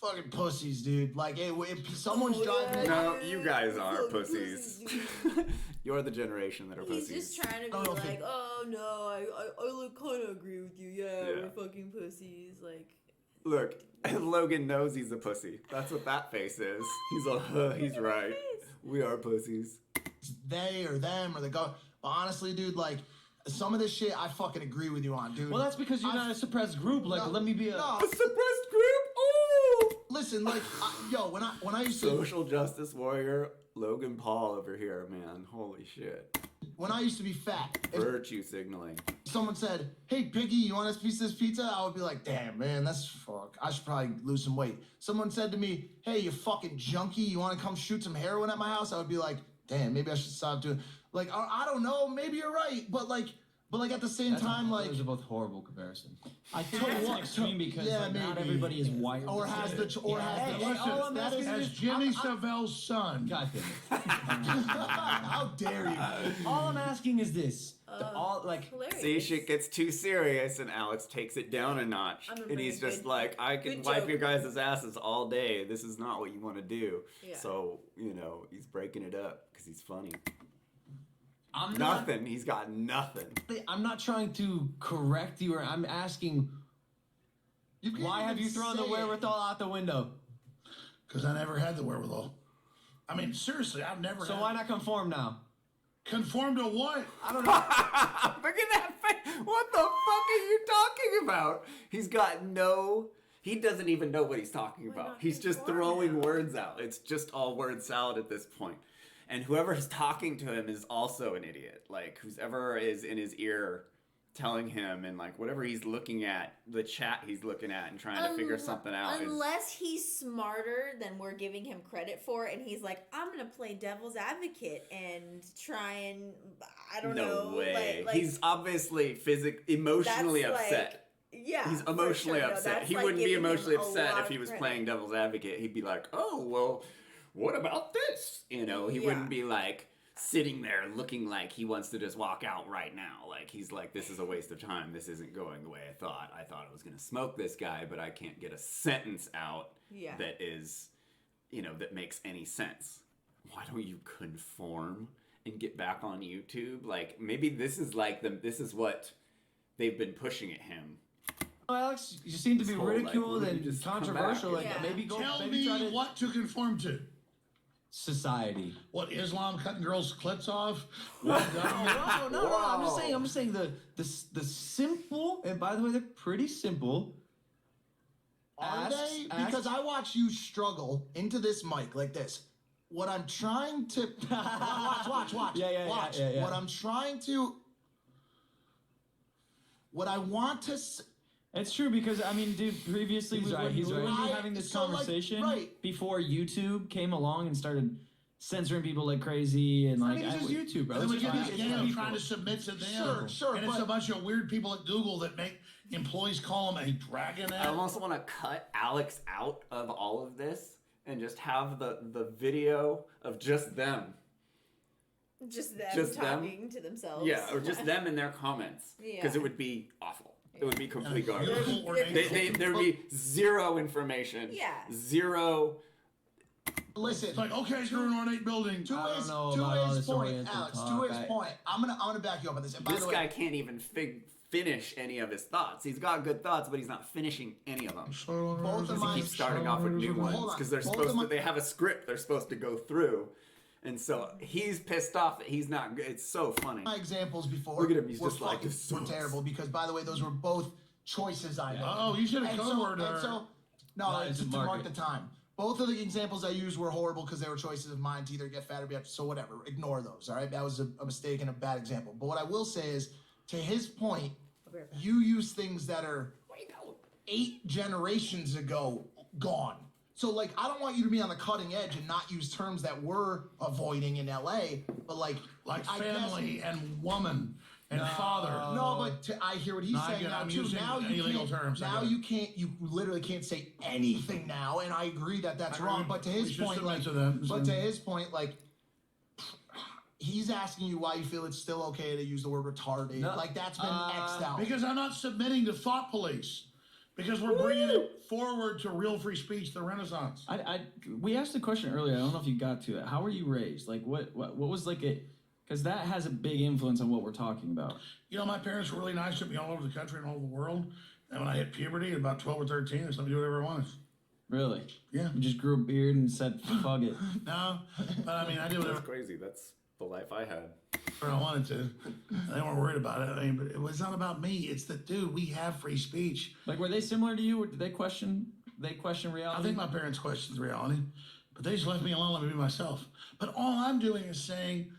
fucking pussies, dude. Like, if someone's driving, No, you guys are pussies. You're the generation that are pussies. He's just trying to be like, oh no, I kind of agree with you. Yeah, we're fucking pussies. Like, look, Logan knows he's a pussy. That's what that face is. He's he's right. We are pussies. they or them or the go. But honestly, dude, like, some of this shit I fucking agree with you on, dude. well, that's because you're not a suppressed group. Like, let me be a suppressed group. Oh, listen, like, when I used to social justice warrior Logan Paul over here, man. Holy shit. when I used to be fat, if Virtue signaling. someone said, "Hey, Piggy, you want a piece of this pizza?" I would be like, "Damn, man, that's fuck. I should probably lose some weight." Someone said to me, "Hey, you fucking junkie, you want to come shoot some heroin at my house?" I would be like, "Damn, maybe I should stop doing." Like, I don't know, maybe you're right, but at the same time, like, those are both horrible comparisons. I think that's an extreme because yeah, not maybe. everybody is wired. or has the all I'm asking As is- Jimmy Savelle's son. God damn it. how dare you? All I'm asking is this: hilarious. See, shit gets too serious, and Alex takes it down a notch. I'm a And he's really just good- like, I can good wipe joke. your guys' asses all day. This is not what you want to do. Yeah. So, he's breaking it up because he's funny. I'm Nothing. He's got nothing. I'm not trying to correct you, or I'm asking, why have you thrown the wherewithal out the window? Because I never had the wherewithal. I mean, seriously, I've never So had. why not conform now? Conform to what? I don't know. Look at that face. What the fuck are you talking about? He's got he doesn't even know what he's talking about. not He's just conform throwing now? words out. It's just all word salad at this point. And whoever's talking to him is also an idiot. Like, whoever is in his ear telling him, and like whatever he's looking at, the chat he's looking at and trying to figure something out. Unless he's smarter than we're giving him credit for, and he's like, I'm gonna play devil's advocate and try and I don't know. No way. Like, He's obviously emotionally that's like- upset. Yeah, He's for emotionally sure. No, upset. that's He like wouldn't be giving him emotionally a upset lot if he of was credit. playing devil's advocate. He'd be like, oh, well, what about this? He Yeah. wouldn't be like sitting there looking like he wants to just walk out right now. Like, he's like, this is a waste of time. This isn't going the way I thought. I thought I was going to smoke this guy, but I can't get a sentence out Yeah. that is, that makes any sense. Why don't you conform and get back on YouTube? Like, maybe this is what they've been pushing at him. Oh, Alex, you seem to be This whole, like, ridiculed why don't and you just come controversial. back? Like, Yeah. maybe go. Tell maybe try me to what to conform to. society. What, Islam cutting girls' clits off? No, I'm just saying the simple, and by the way, they're pretty simple. Are Asks- they? asks- Because I watch you struggle into this mic like this. what I'm trying to watch. Watch. Yeah. What I'm trying to, what I want to. It's true because I mean, dude, previously He's we right, wouldn't, he's we right. wouldn't be having this So, like, conversation right. before YouTube came along and started censoring people like crazy and like. It's just YouTube, bro. And It's then we just get these people. games trying to submit to them. Sure, And it's but- a bunch of weird people at Google that make employees call them a dragon. I almost want to cut Alex out of all of this and just have the video of just them. Just them Just them? talking to themselves. Yeah, or just them in their comments. Because Yeah. it would be awful. It would be complete garbage. Beautiful, ornate. There'd be zero information. Yeah. Zero. Listen, It's like, okay, you're an ornate building. to I his, don't know to about all his this point, Oriental Alex. talk. To his point, I'm gonna back you up on this. And by This the way, guy can't even finish any of his thoughts. He's got good thoughts, but he's not finishing any of them. both of He my keeps starting off with new Hold ones on. because they're Both supposed of my- to. They have a script they're supposed to go through, and so he's pissed off that he's not good. It's so funny. my examples before Look at him, he's were just like, fucking this were sucks. terrible because, by the way, those were both choices I made. Oh, you should have And code so, word and her. so, no, No, it's it's to a mark market. the time. Both of the examples I used were horrible because they were choices of mine to either get fat or be up. So whatever, ignore those. All right, that was a mistake and a bad example. But what I will say is, to his point, you use things that are 8 generations ago gone. So like, I don't want you to be on the cutting edge and not use terms that we're avoiding in LA, but like I guess- family and woman and father. No, but I hear what he's No, I saying get it. now I'm too. using Now any you legal can't. terms. I Now get it. you can't. You literally can't say anything now, and I agree that that's I wrong. agree. But to We his should point, submit like, to them. but to his point, like, he's asking you why you feel it's still okay to use the word retarded. No. Like that's been X'd out. Because I'm not submitting to thought police. Because we're bringing it forward to real free speech, the Renaissance. We asked the question earlier. I don't know if you got to it. How were you raised? Like what was like a, because that has a big influence on what we're talking about. You know, my parents were really nice to me all over the country and all over the world. And when I hit puberty at about 12 or 13, I started to do whatever I wanted. Really? Yeah. You just grew a beard and said, fuck it. No, but I mean, I did That's whatever crazy. That's the life I had. I wanted to. They weren't worried about it. I mean, but it was not about me. It's that, dude, we have free speech. Like, were they similar to you? Or did they question reality? I think my parents questioned reality, but they just left me alone, let me be myself. But all I'm doing is saying,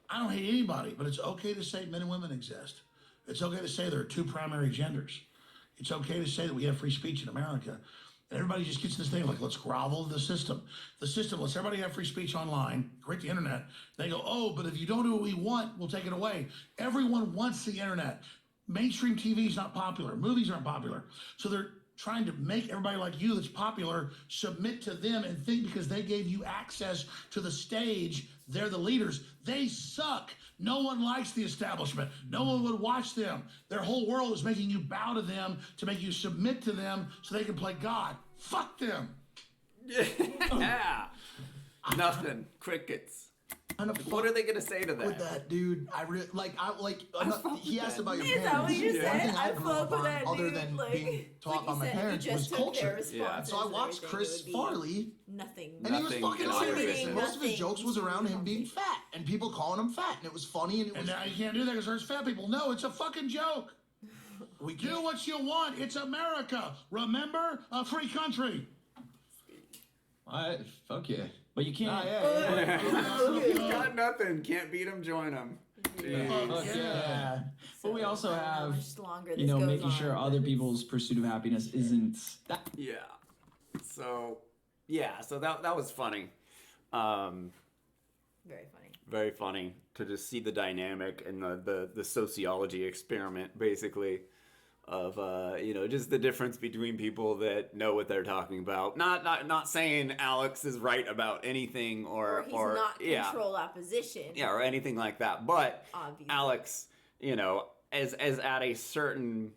I don't hate anybody, but it's okay to say men and women exist. It's okay to say there are 2 primary genders. It's okay to say that we have free speech in America. And everybody just gets this thing like, let's grovel the system. The system lets everybody have free speech online, create the internet. They go, oh, but if you don't do what we want, we'll take it away. Everyone wants the internet. Mainstream TV is not popular. Movies aren't popular. So they're trying to make everybody like you that's popular submit to them and think because they gave you access to the stage, they're the leaders. They suck. No one likes the establishment. No one would watch them. Their whole world is making you bow to them, to make you submit to them so they can play God. Fuck them. Yeah. Nothing. Crickets. What are they gonna say to with that? that, dude? He asked about your Is that parents. what you One said? thing I I grew fuck up with on, that other dude. than Like, being taught like by you my said, you parents, just was took their culture. responses So I and watched everything. Chris It would be Farley, Nothing. and he was Nothing fucking hilarious. contributing, And most of his nothing jokes was around him being contributing. fat and people calling him fat, and it was funny, and it And was. now you can't do that because there's fat people. No, it's a fucking joke. We Do can't. what you want. It's America. Remember? A free country. Fuck yeah. But you can't. He's got nothing. Can't beat him. Join him. Fuck yeah. But we also I don't know how have, much longer you this know, goes making on, sure but other it's people's pursuit of happiness isn't that. Yeah. So, yeah. So that was funny. very funny. Very funny to just see the dynamic and the sociology experiment, basically, of just the difference between people that know what they're talking about. Not saying Alex is right about anything Or he's not yeah, controlled opposition. yeah, or anything like that. But Obviously. Alex, as at a certain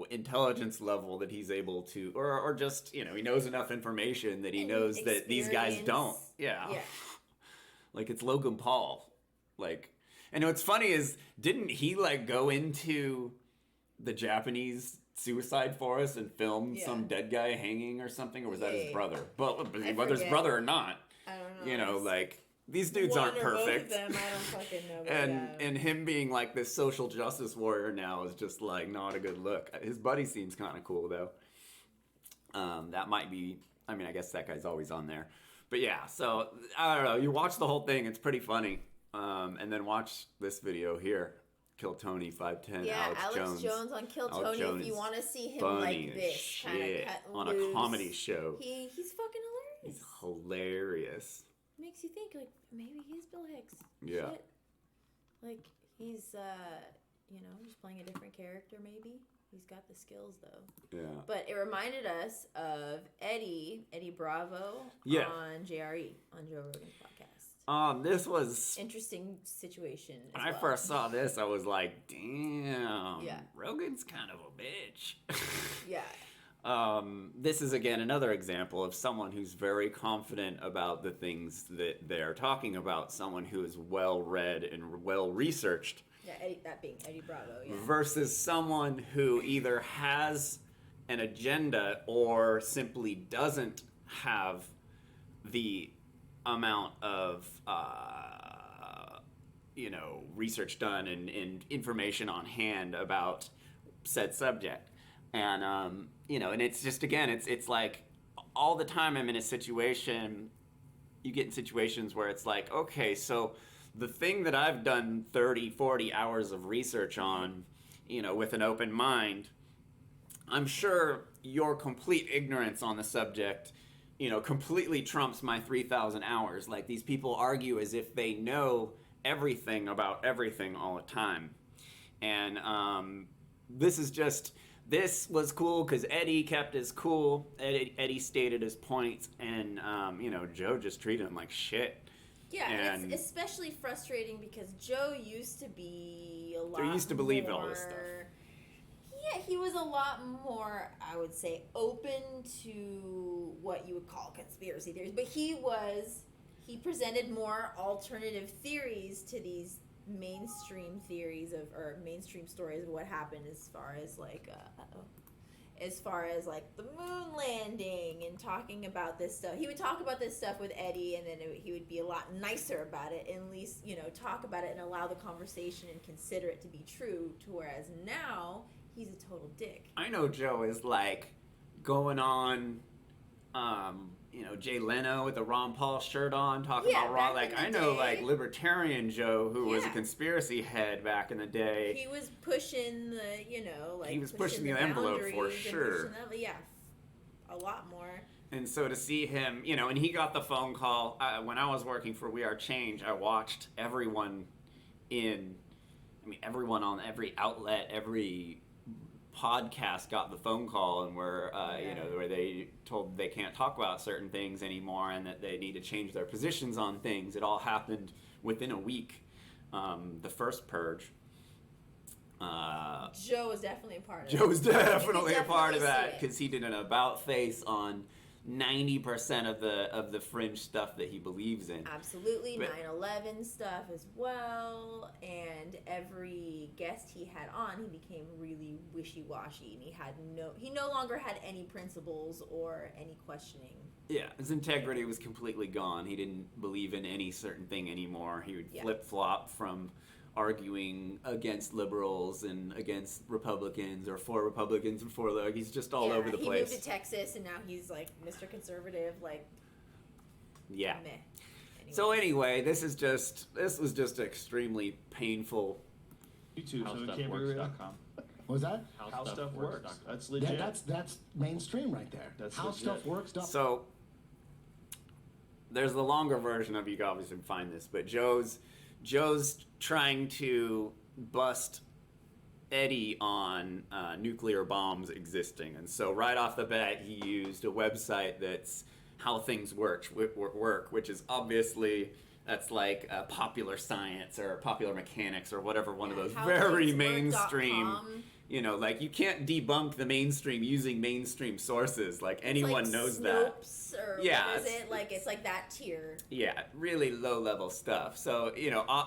intelligence level that he's able to, or just he knows enough information that he And knows that these guys don't. experience. Yeah. Like it's Logan Paul. Like, and what's funny is, didn't he go into the Japanese suicide forest and film Yeah. some dead guy hanging or something, or was that Yeah. his brother? But I whether his forget. brother or not, I don't know. these dudes One aren't or both perfect. of them, I don't fucking know. About And him being this social justice warrior now is just not a good look. His buddy seems kind of cool though. That might be. I mean, I guess that guy's always on there, But yeah, so I don't know. You watch the whole thing; it's pretty funny. And then watch this video here. Kill Tony 510. Yeah, Alex Jones on Kill Alex Tony. Jones if you want to see him funny like as this, kind of shit cut on loose, a comedy show. he's fucking He's hilarious. hilarious. Makes you think like maybe he's Bill Hicks. Yeah. Shit. Like he's just playing a different character maybe. He's got the skills though. Yeah. But it reminded us of Eddie Bravo Yeah. on JRE, on Joe Rogan's podcast. This was Interesting situation. when as I well. first saw this, I was like, damn. Yeah. Rogan's kind of a bitch. Yeah. This is again another example of someone who's very confident about the things that they're talking about, someone who is well read and well researched. Yeah, that being Eddie Bravo, yeah. Versus someone who either has an agenda or simply doesn't have the amount of research done and information on hand about said subject. And and it's just, again, it's like all the time I'm in a situation, you get in situations where it's like, okay, so the thing that I've done 30, 40 hours of research on, with an open mind, I'm sure your complete ignorance on the subject, completely trumps my 3,000 hours. Like, these people argue as if they know everything about everything all the time. And this was cool because Eddie kept his cool. Eddie stated his points, and Joe just treated him like shit. Yeah, and it's especially frustrating because Joe used to be a lot. He used to believe all this stuff. Yeah, he was a lot more, I would say, open to what you would call conspiracy theories. But he presented more alternative theories to these mainstream theories or mainstream stories of what happened as far as the moon landing and talking about this stuff. He would talk about this stuff with Eddie, and then he would be a lot nicer about it, and at least talk about it and allow the conversation and consider it to be true. To whereas now he's a total dick. I know Joe is like going on Jay Leno with the Ron Paul shirt on, talking about Ron. Like, I know, like, libertarian Joe, who was a conspiracy head back in the day. He was pushing the, he was pushing the envelope for sure. A lot more. And so to see him, and he got the phone call. When I was working for We Are Change, I watched everyone on every outlet, every podcast got the phone call, and where they told they can't talk about certain things anymore and that they need to change their positions on things. It all happened within a week. The first purge. Joe was definitely a part of it. Joe was definitely a part of that because he did an about face on 90% of the fringe stuff that he believes in. Absolutely, 9/11 stuff as well, and every guest he had on, he became really wishy-washy, and he no longer had any principles or any questioning. Yeah, his integrity was completely gone. He didn't believe in any certain thing anymore. He would flip-flop from arguing against liberals and against Republicans, or for Republicans and for he's just all over the place. He moved to Texas, and now he's like Mr. Conservative, like meh. Anyway. So anyway, this was just extremely painful. YouTube, so it can't be real. What was that? How stuff works. That's legit. Yeah, that's mainstream right there. That's how legit. stuff works. So there's the longer version of, you can obviously find this, but Joe's trying to bust Eddie on nuclear bombs existing, and so right off the bat he used a website that's How Things Work, which is obviously, that's like Popular Science or Popular Mechanics or whatever, one of those very mainstream. Like, you can't debunk the mainstream using mainstream sources. Like, anyone knows that. Or what is it? Like, it's like that tier. Yeah, really low-level stuff. So,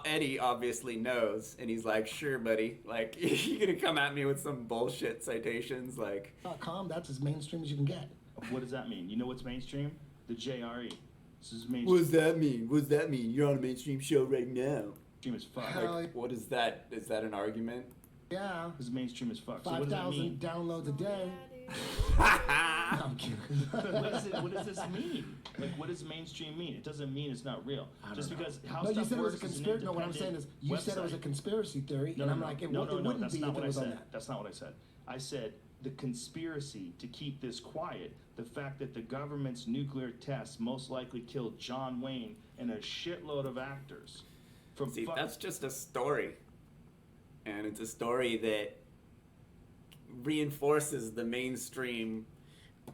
Eddie obviously knows, and he's like, sure, buddy. Like, you gonna come at me with some bullshit citations? Like, .com, that's as mainstream as you can get. What does that mean? You know what's mainstream? The JRE. This is mainstream. what does that mean? What does that mean? You're on a mainstream show right now. Mainstream as fuck. Like, what is that? Is that an argument? Yeah. This is mainstream as fuck. So what does that 5,000 mean? downloads a day. Yeah, No, I'm kidding. What does this mean? Like, what does mainstream mean? It doesn't mean it's not real. Just because how No, you stuff said it was a works is an conspiracy. No, what I'm saying is, you said it was a website. conspiracy theory, No, and no, I'm no. like, it, no, it wouldn't that's be not if what it was I on said. that. That's not what I said. I said the conspiracy to keep this quiet, the fact that the government's nuclear tests most likely killed John Wayne and a shitload of actors. From See, that's just a story. And it's a story that reinforces the mainstream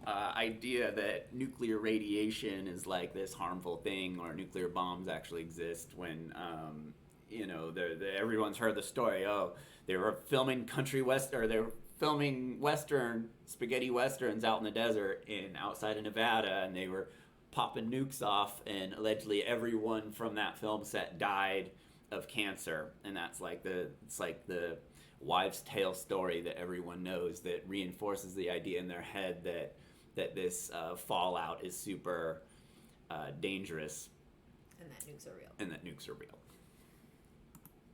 idea that nuclear radiation is like this harmful thing, or nuclear bombs actually exist. When everyone's heard the story. Oh, they were filming they were filming western spaghetti westerns out in the desert outside of Nevada, and they were popping nukes off, and allegedly everyone from that film set died of cancer. And that's like the wives' tale story that everyone knows, that reinforces the idea in their head that this fallout is super dangerous, And that nukes are real. and that nukes are real.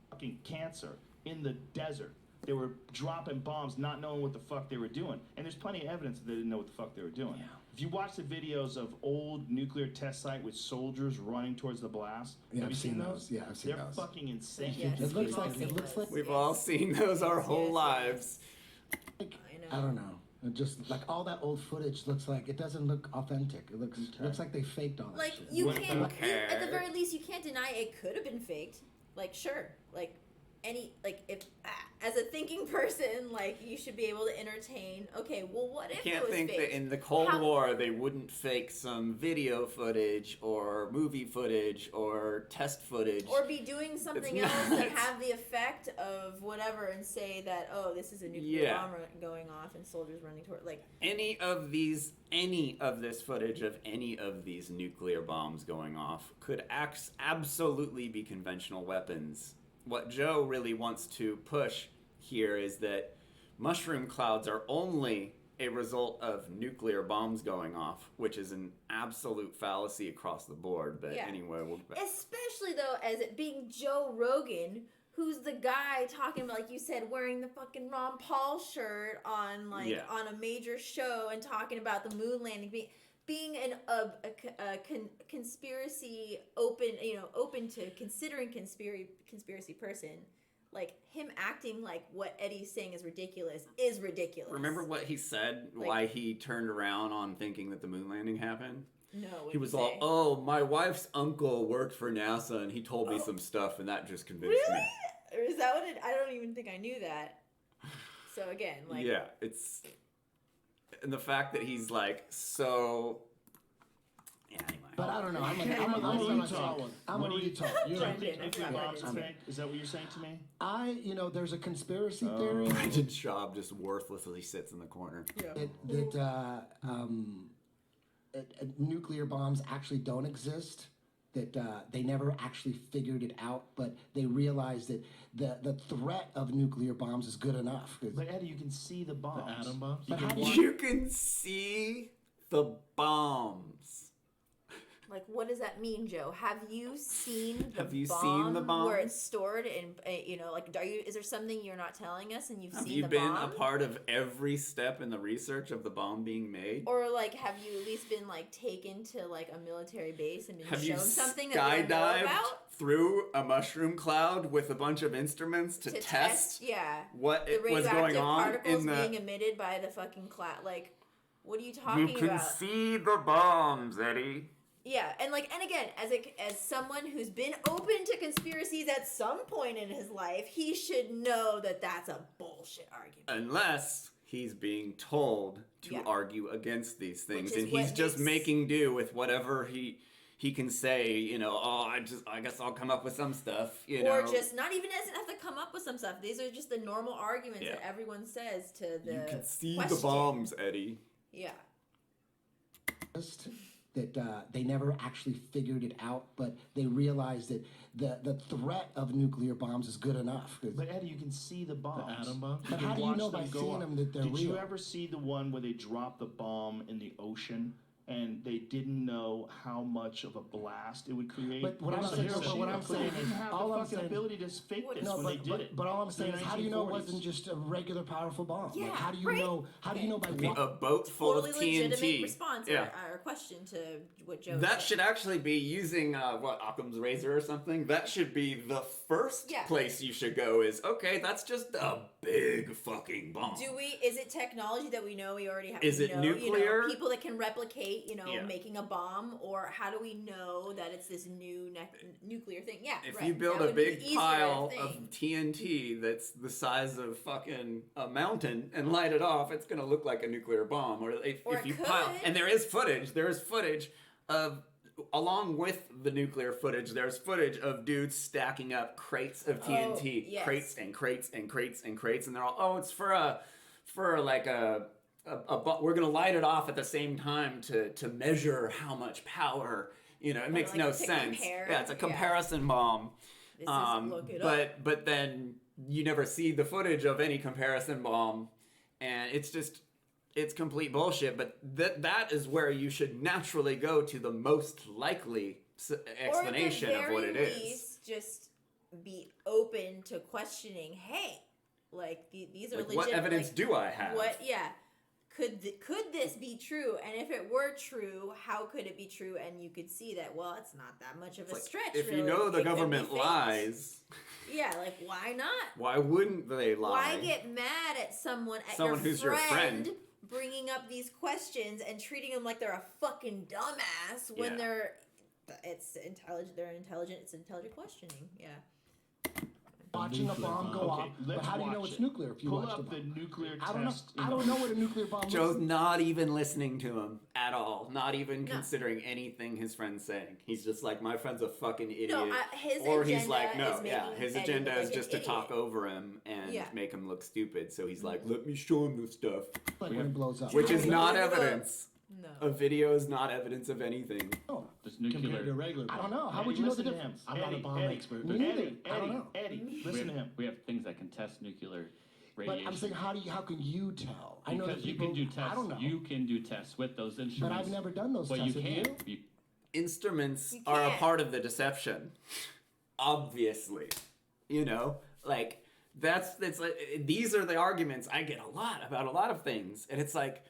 fucking cancer in the desert. They were dropping bombs, not knowing what the fuck they were doing. And there's plenty of evidence that they didn't know what the fuck they were doing. Yeah. If you watch the videos of old nuclear test site with soldiers running towards the blast, Yeah, have I've you seen seen those. Yeah, I've seen They're those. fucking insane. Yes, It looks we've like- all it seen looks those. like- We've Yes. all seen those our whole Yes. lives. I know. I don't know. It just like all that old footage looks like it doesn't look authentic. It looks like they faked all that Like shit. you What can't, about at the care? very least, you can't deny it could have been faked. Like sure, like if as a thinking person, like you should be able to entertain. Okay, well, what You if can't it was think fake? that in the Cold How- War they wouldn't fake some video footage or movie footage or test footage. or be doing something It's else not- that have the effect of whatever, and say that this is a nuclear Yeah. bomb going off and soldiers running toward like. any of this footage of any of these nuclear bombs going off could absolutely be conventional weapons. What Joe really wants to push here is that mushroom clouds are only a result of nuclear bombs going off, which is an absolute fallacy across the board. But Yeah. anyway, Especially though, as it being Joe Rogan, who's the guy talking about, like you said, wearing the fucking Ron Paul shirt on Yeah. on a major show and talking about the moon landing, being a conspiracy open to considering conspiracy person. Like him acting like what Eddie's saying is ridiculous. remember what he said? Like- Why he turned around on thinking that the moon landing happened? No, what He did was say? all, "Oh, my wife's uncle worked for NASA, and he told me some stuff, and that just convinced Really? me." Or is that what it? I don't even think I knew that. So again, like Yeah, it's, and the fact that he's like so. Yeah, anyway. But I don't know. I'm What a do you retard. talk? I'm a What do you- retard. Do you Brendan, think nuclear bombs are Brendan. fake? Is that what you're saying to me? There's a conspiracy theory Brendan Schaub just worthlessly sits in the corner. that nuclear bombs actually don't exist. That they never actually figured it out, but they realized that the threat of nuclear bombs is good enough. 'Cause But Eddie, you can see the bombs. The atom bombs? You But how can do watch. You can see the bombs. Like, what does that mean, Joe? Have you seen the Have you bomb seen the bomb? where it's stored in, is there something you're not telling us and you've Have seen you the been bomb? a part of every step in the research of the bomb being made? Or, like, have you at least been, like, taken to, like, a military base and been Have you shown something that you don't know skydived about? through a mushroom cloud with a bunch of instruments to test yeah. what The it was going radioactive on particles in the... being emitted by the fucking cloud. Like, what are you talking You can about? see the bombs, Eddie. Yeah, and again, as someone who's been open to conspiracies at some point in his life, he should know that that's a bullshit argument. Unless he's being told to Yeah. argue against these things, Which is and he's what just makes- making do with whatever he can say. I guess I'll come up with some stuff. Or just not even doesn't have to come up with some stuff. These are just the normal arguments Yeah. that everyone says to the You can see question. the bombs, Eddie. Yeah. that they never actually figured it out, but they realized that the threat of nuclear bombs is good enough. 'Cause- But Eddie, you can see the bombs. The atom bombs? But can how do you watch know them by go seeing up. them that they're Did you real? ever see the one where they drop the bomb in the ocean and they didn't know how much of a blast it would create. But what I'm It's saying- like but what I'm they saying didn't is, have all the I'm fucking saying- ability to fake this No, when they did it. but all I'm saying in is, the how do you know it 1940s. wasn't just a regular powerful bomb? Yeah, Like, how do you right. know? How do you know by A what? boat full Totally of legitimate TNT. response Yeah. or question to what Joe That said. should actually be using Occam's razor or something. That should be the first Yeah. place you should go. Is okay. That's just a big fucking bomb. Is it technology that we know we already have? Is we it know, nuclear? People that can replicate, Yeah. making a bomb, or how do we know that it's this new nuclear thing? Yeah, If right. you build That a would be the big easier pile thing. of TNT that's the size of fucking a mountain and light it off, it's gonna look like a nuclear bomb. Or if Or it you pile, could. and there is footage of, along with the nuclear footage, there's footage of dudes stacking up crates of TNT, yes. crates and crates and crates and crates, and they're all, it's for like a we're gonna light it off at the same time to measure how much power. It makes like no to sense. compare, Yeah, it's a yeah. comparison bomb. This is look it up. But then you never see the footage of any comparison bomb, and it's complete bullshit. But that is where you should naturally go to the most likely explanation or at the of what it very is. least, just be open to questioning. Hey, like these are Like, legit. what evidence like, do I have? What? Yeah. Could this be true? And if it were true, how could it be true? And you could see that. Well, it's not that much of a Like, stretch. if you really. know It the could be government faked. lies, Yeah, like why not? why wouldn't they lie? Why get mad at someone Who's your friend. bringing up these questions and treating them like they're a fucking dumbass when Yeah. it's intelligent. They're intelligent. It's intelligent questioning. Yeah. Watching a bomb go off, but let's how do you know watch it's it. nuclear if you Pull watch up the the bomb? nuclear I don't know. test. I don't know what a nuclear bomb Joe's looks like. not even listening to him at all. Not even considering anything his friend's saying. He's just like, my friend's a fucking idiot. No, his or agenda he's like, no, is making his Eddie agenda look is like just an to talk idiot. over him and Yeah. make him look stupid. So he's like, let me show him this stuff. Like when it blows up. Which is not No. evidence. No. A video is not evidence of anything. Oh, There's Compared nuclear. to regular I bomb. don't know. How Eddie, would you know the listen to difference? him. I'm not a Eddie, bomb Eddie, expert. Me neither. Eddie, I don't know. Eddie, listen to him. We have things that can test nuclear But radiation. I'm saying, how can you tell? I know that Because you people. can do I tests. don't know. You can do tests with those instruments. But I've never done those But tests. you Have can. You, Instruments You are a can't. part of the deception. Obviously. Like it's like these are the arguments I get a lot about a lot of things. And it's like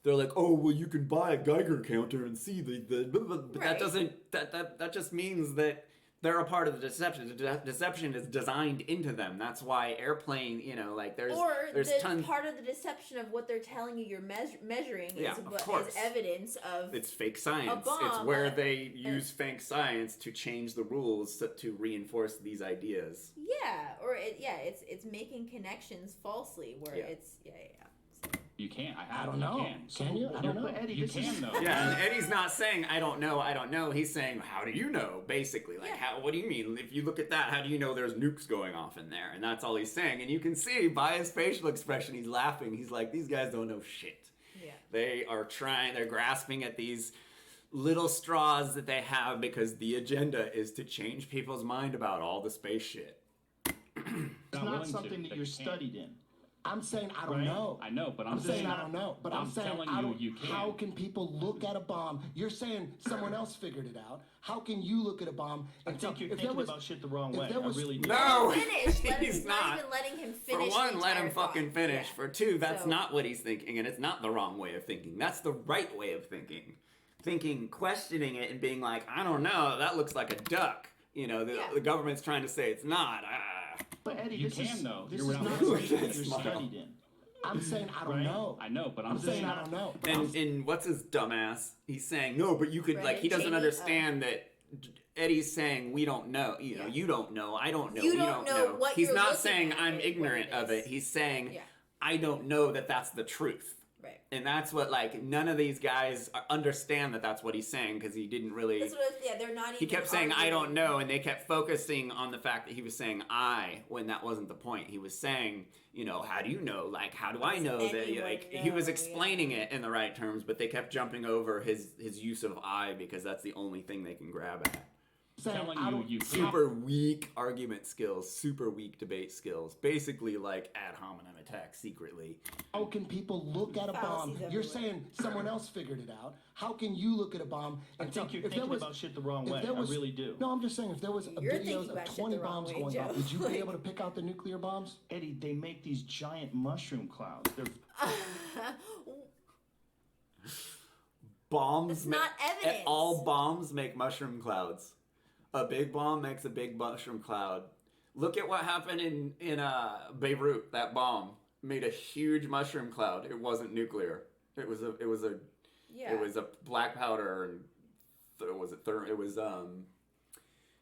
they're like, oh well, you can buy a Geiger counter and see the but Right. that doesn't that just means that they're a part of the deception. The deception is designed into them. That's why airplane, like there's the tons. part of the deception of what they're telling you you're measuring Yeah, is of what course. is evidence of It's fake science. It's bomb, where they use fake science to change the rules to reinforce these ideas. it's making connections falsely where Yeah. it's So. you can. I I have. don't know. You can. Can you? I don't know. But Eddie, You this can is though. Yeah, and Eddie's not saying I don't know. He's saying how do you know? Basically, like Yeah. what do you mean? If you look at that, how do you know there's nukes going off in there? And that's all he's saying. And you can see by his facial expression, he's laughing. He's like, these guys don't know shit. Yeah. They are they're grasping at these little straws that they have because the agenda is to change people's mind about all the space shit. it's Not not willing to, something that but you're you can. studied in. I'm saying I don't Right. know. I know, but I'm saying I don't know. But I'm I'm saying telling I you, don't. you can. How can people look at a bomb? You're saying someone else figured it out. How can you look at a bomb I and tell think you're if there thinking was about shit the wrong if way. there was- I really do. No, Finish. he's not. even letting him For finish. one, the let him entire fucking thought. finish. Yeah. For two, that's So- not what he's thinking, and it's not the wrong way of thinking. That's the right way of thinking. Questioning it, and being like, I don't know, that looks like a duck. Yeah. The government's trying to say it's not. But Eddie, You this can, is though. this You're is not not doing something it. that you're Smile. studied in. I'm saying I don't Right. know. I know, but I'm I'm saying saying I don't know. But I'm And what's his dumbass? He's saying no, but you could Right, he doesn't Jamie, understand that. Eddie's saying we don't know. Yeah. You don't know. I don't know. You we don't don't know what He's you're not looking saying at I'm it, ignorant what it of it. is. He's saying Yeah. I don't know that that's the truth. Right. And that's what none of these guys understand that that's what he's saying because he didn't really. That's what they're not even. He kept saying I arguing. don't know, and they kept focusing on the fact that he was saying I when that wasn't the point. He was saying, how do you know? Like, how do I know that? anyone He was know? explaining it in the right terms, but they kept jumping over his use of I because that's the only thing they can grab at. saying telling I you, don't- you Super weak argument skills, super weak debate skills. Basically, like ad hominem attacks secretly. How can people look at a bomb? Fallacies You're everywhere. saying someone else figured it out. How can you look at a bomb and I think you're if there thinking was- about shit the wrong if way. there was- I really do. No, I'm just saying if there was You're thinking videos of about shit 20 the wrong bombs way, going off, Joe. would you be Like- able to pick out the nuclear bombs? Eddie, they make these giant mushroom clouds. They're Bombs. It's not evidence. All bombs make mushroom clouds. A big bomb makes a big mushroom cloud. Look at what happened in Beirut. That bomb made a huge mushroom cloud. It wasn't nuclear. It was a black powder and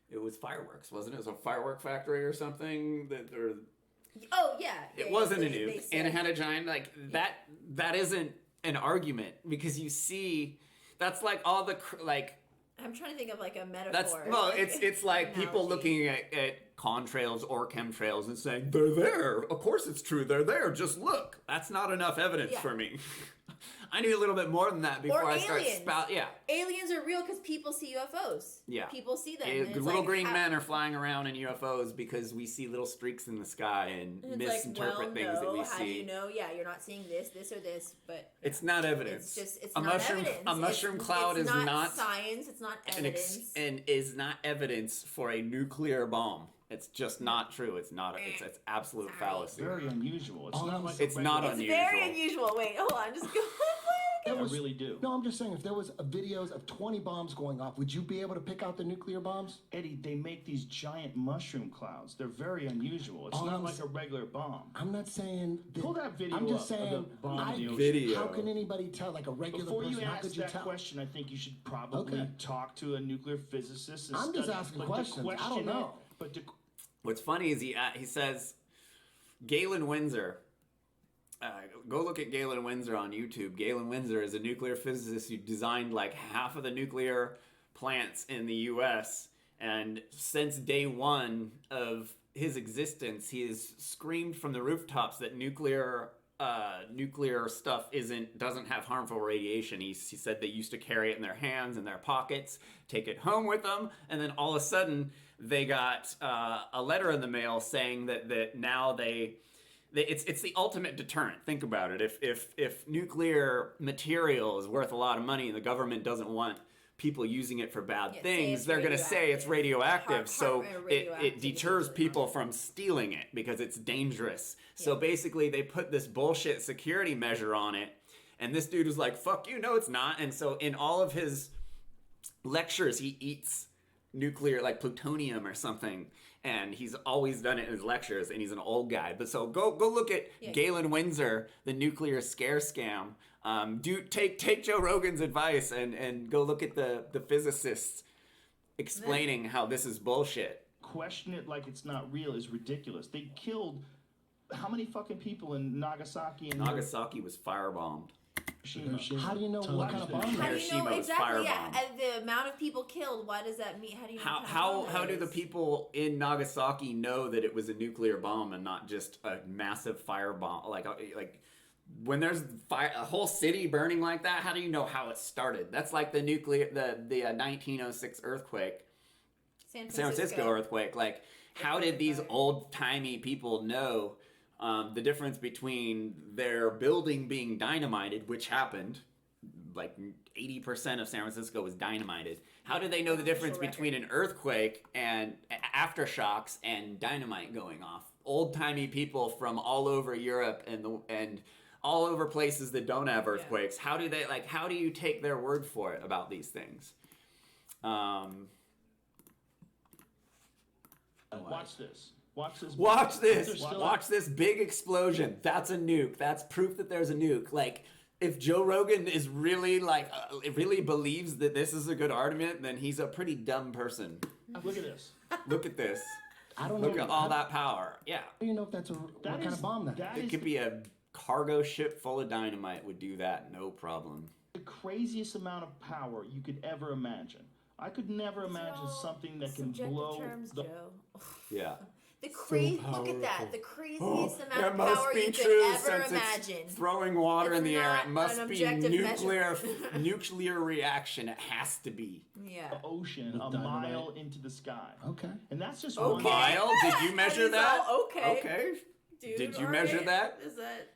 it was fireworks, wasn't it? It was a firework factory or something Oh yeah. it Yeah, wasn't they- a nuke, they and said- it had a giant that isn't an argument because you see that's like all the I'm trying to think of like a metaphor. that's it's like people analogy. looking at contrails or chemtrails and saying they're there. Of course it's true. They're there. Just look. That's not enough evidence Yeah. for me. I need a little bit more than that before Or I start aliens. Yeah. Aliens are real because people see UFOs. Yeah. People see them. Eh, and it's little like, green how- men are flying around in UFOs because we see little streaks in the sky and and it's misinterpret like, well, things that we no, how do see. you know? Yeah, you're not seeing this or this, but It's not evidence. it's a not mushroom. evidence. A mushroom It's- cloud it's is not science. It's not evidence. and is not evidence for a nuclear bomb. It's just not true. It's not. It's absolute Sorry. fallacy. very unusual. It's Oh, not like it's a not regular- It's unusual. very unusual. Wait, hold on. Just go. There I was- really do. No, I'm just saying if there was videos of 20 bombs going off, would you be able to pick out the nuclear bombs? Eddie, they make these giant mushroom clouds. They're very unusual. It's Oh, not I'm like s- a regular bomb. I'm not saying Pull that video I'm just up of saying the bomb in the ocean. Video. How can anybody tell? Like a regular Before person, you how ask could you that tell? question, I think you should probably Okay. talk to a nuclear physicist. And I'm just study- asking but to questions. I don't question know. It, but to What's funny is he says Galen Windsor. Go look at Galen Windsor on YouTube. Galen Windsor is a nuclear physicist who designed like half of the nuclear plants in the U.S. And since day one of his existence, he has screamed from the rooftops that nuclear stuff doesn't have harmful radiation. He said they used to carry it in their hands, in their pockets, take it home with them, and then all of a sudden they got a letter in the mail saying that now it's the ultimate deterrent. Think about it. If nuclear material is worth a lot of money and the government doesn't want people using it for bad Yeah, say things, it's they're going to say it's radioactive. So it radioactivity deters is really people harmful. from stealing it because it's dangerous. So Yeah. basically they put this bullshit security measure on it. And this dude was like, fuck you, no, it's not. And so in all of his lectures, he eats nuclear, like plutonium or something. And he's always done it in his lectures, and he's an old guy. But so go look at Yeah. Galen Windsor, the nuclear scare scam. Take Joe Rogan's advice and go look at the physicists explaining how this is bullshit. question it like it's not real is ridiculous. They killed how many fucking people in Nagasaki and Nagasaki was firebombed. Hiroshima? How do you know what Watch kind of this. bomb? How do you know Hiroshima was exactly? Yeah, firebombed. and the amount of people killed. What does that mean? How do you know? what kind of How bomb do it the is? people in Nagasaki know that it was a nuclear bomb and not just a massive firebomb? Like when there's a whole city burning like that, how do you know how it started? That's like the 1906 earthquake, San San Francisco earthquake. Like, how did these old timey people know the difference between their building being dynamited, which happened? Like 80% of San Francisco was dynamited. How do they know the difference between an earthquake and aftershocks and dynamite going off? Old-timey people from all over Europe and all over places that don't have earthquakes. How do you take their word for it about these things? Watch this. Watch this. Watch this. They're still- Watch this big explosion. That's a nuke. That's proof that there's a nuke. Like, if Joe Rogan is really really believes that this is a good argument, then he's a pretty dumb person. Look at this. Look at this. I don't Look know. at all that power. Yeah. How do you know if that's what kind of bomb that is? That It is could be a cargo ship full of dynamite would do that, no problem. the craziest amount of power you could ever imagine. I could never imagine all something that can subjective blow terms, the Joe. Yeah. The crazy. Look at that. The craziest amount That of must power be you could true ever since imagine. it's throwing water It's in the air. not It must an be objective nuclear measure. nuclear reaction. It has to be. Yeah. The ocean With a dynamite. mile into the sky. Okay. And that's just Okay. one Mile? Did you measure He's that? all, okay. Okay. Dude, Did you all measure right. that? Is that?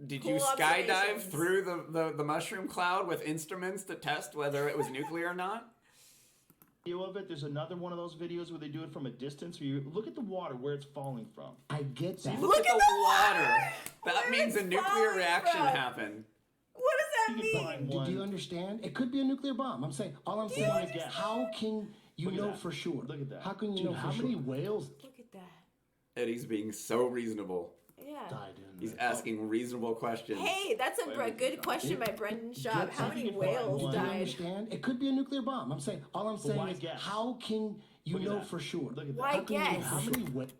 Did Cool you skydive observations. through the mushroom cloud with instruments to test whether it was nuclear or not? video of it. There's another one of those videos where they do it from a distance where you look at the water where it's falling from. I get that. Look at the water. That Where means a it's nuclear falling reaction from. happened. What does that You can mean? find Do one. you understand? It could be a nuclear bomb. I'm saying, all I'm saying is, understand? how can you Look at know that. for sure? Look at that. How can you Dude, know how for many sure? whales Look at that. Eddie's being so reasonable. Yeah. died in He's this? asking reasonable questions. Hey, that's a good question by Brendan Schaub. How many whales one. Do you died? understand? It could be a nuclear bomb. I'm saying, all I'm saying why is, guess? how can you Look at know that. for sure? Look at that. Why How can you know guess? for How sure? many whales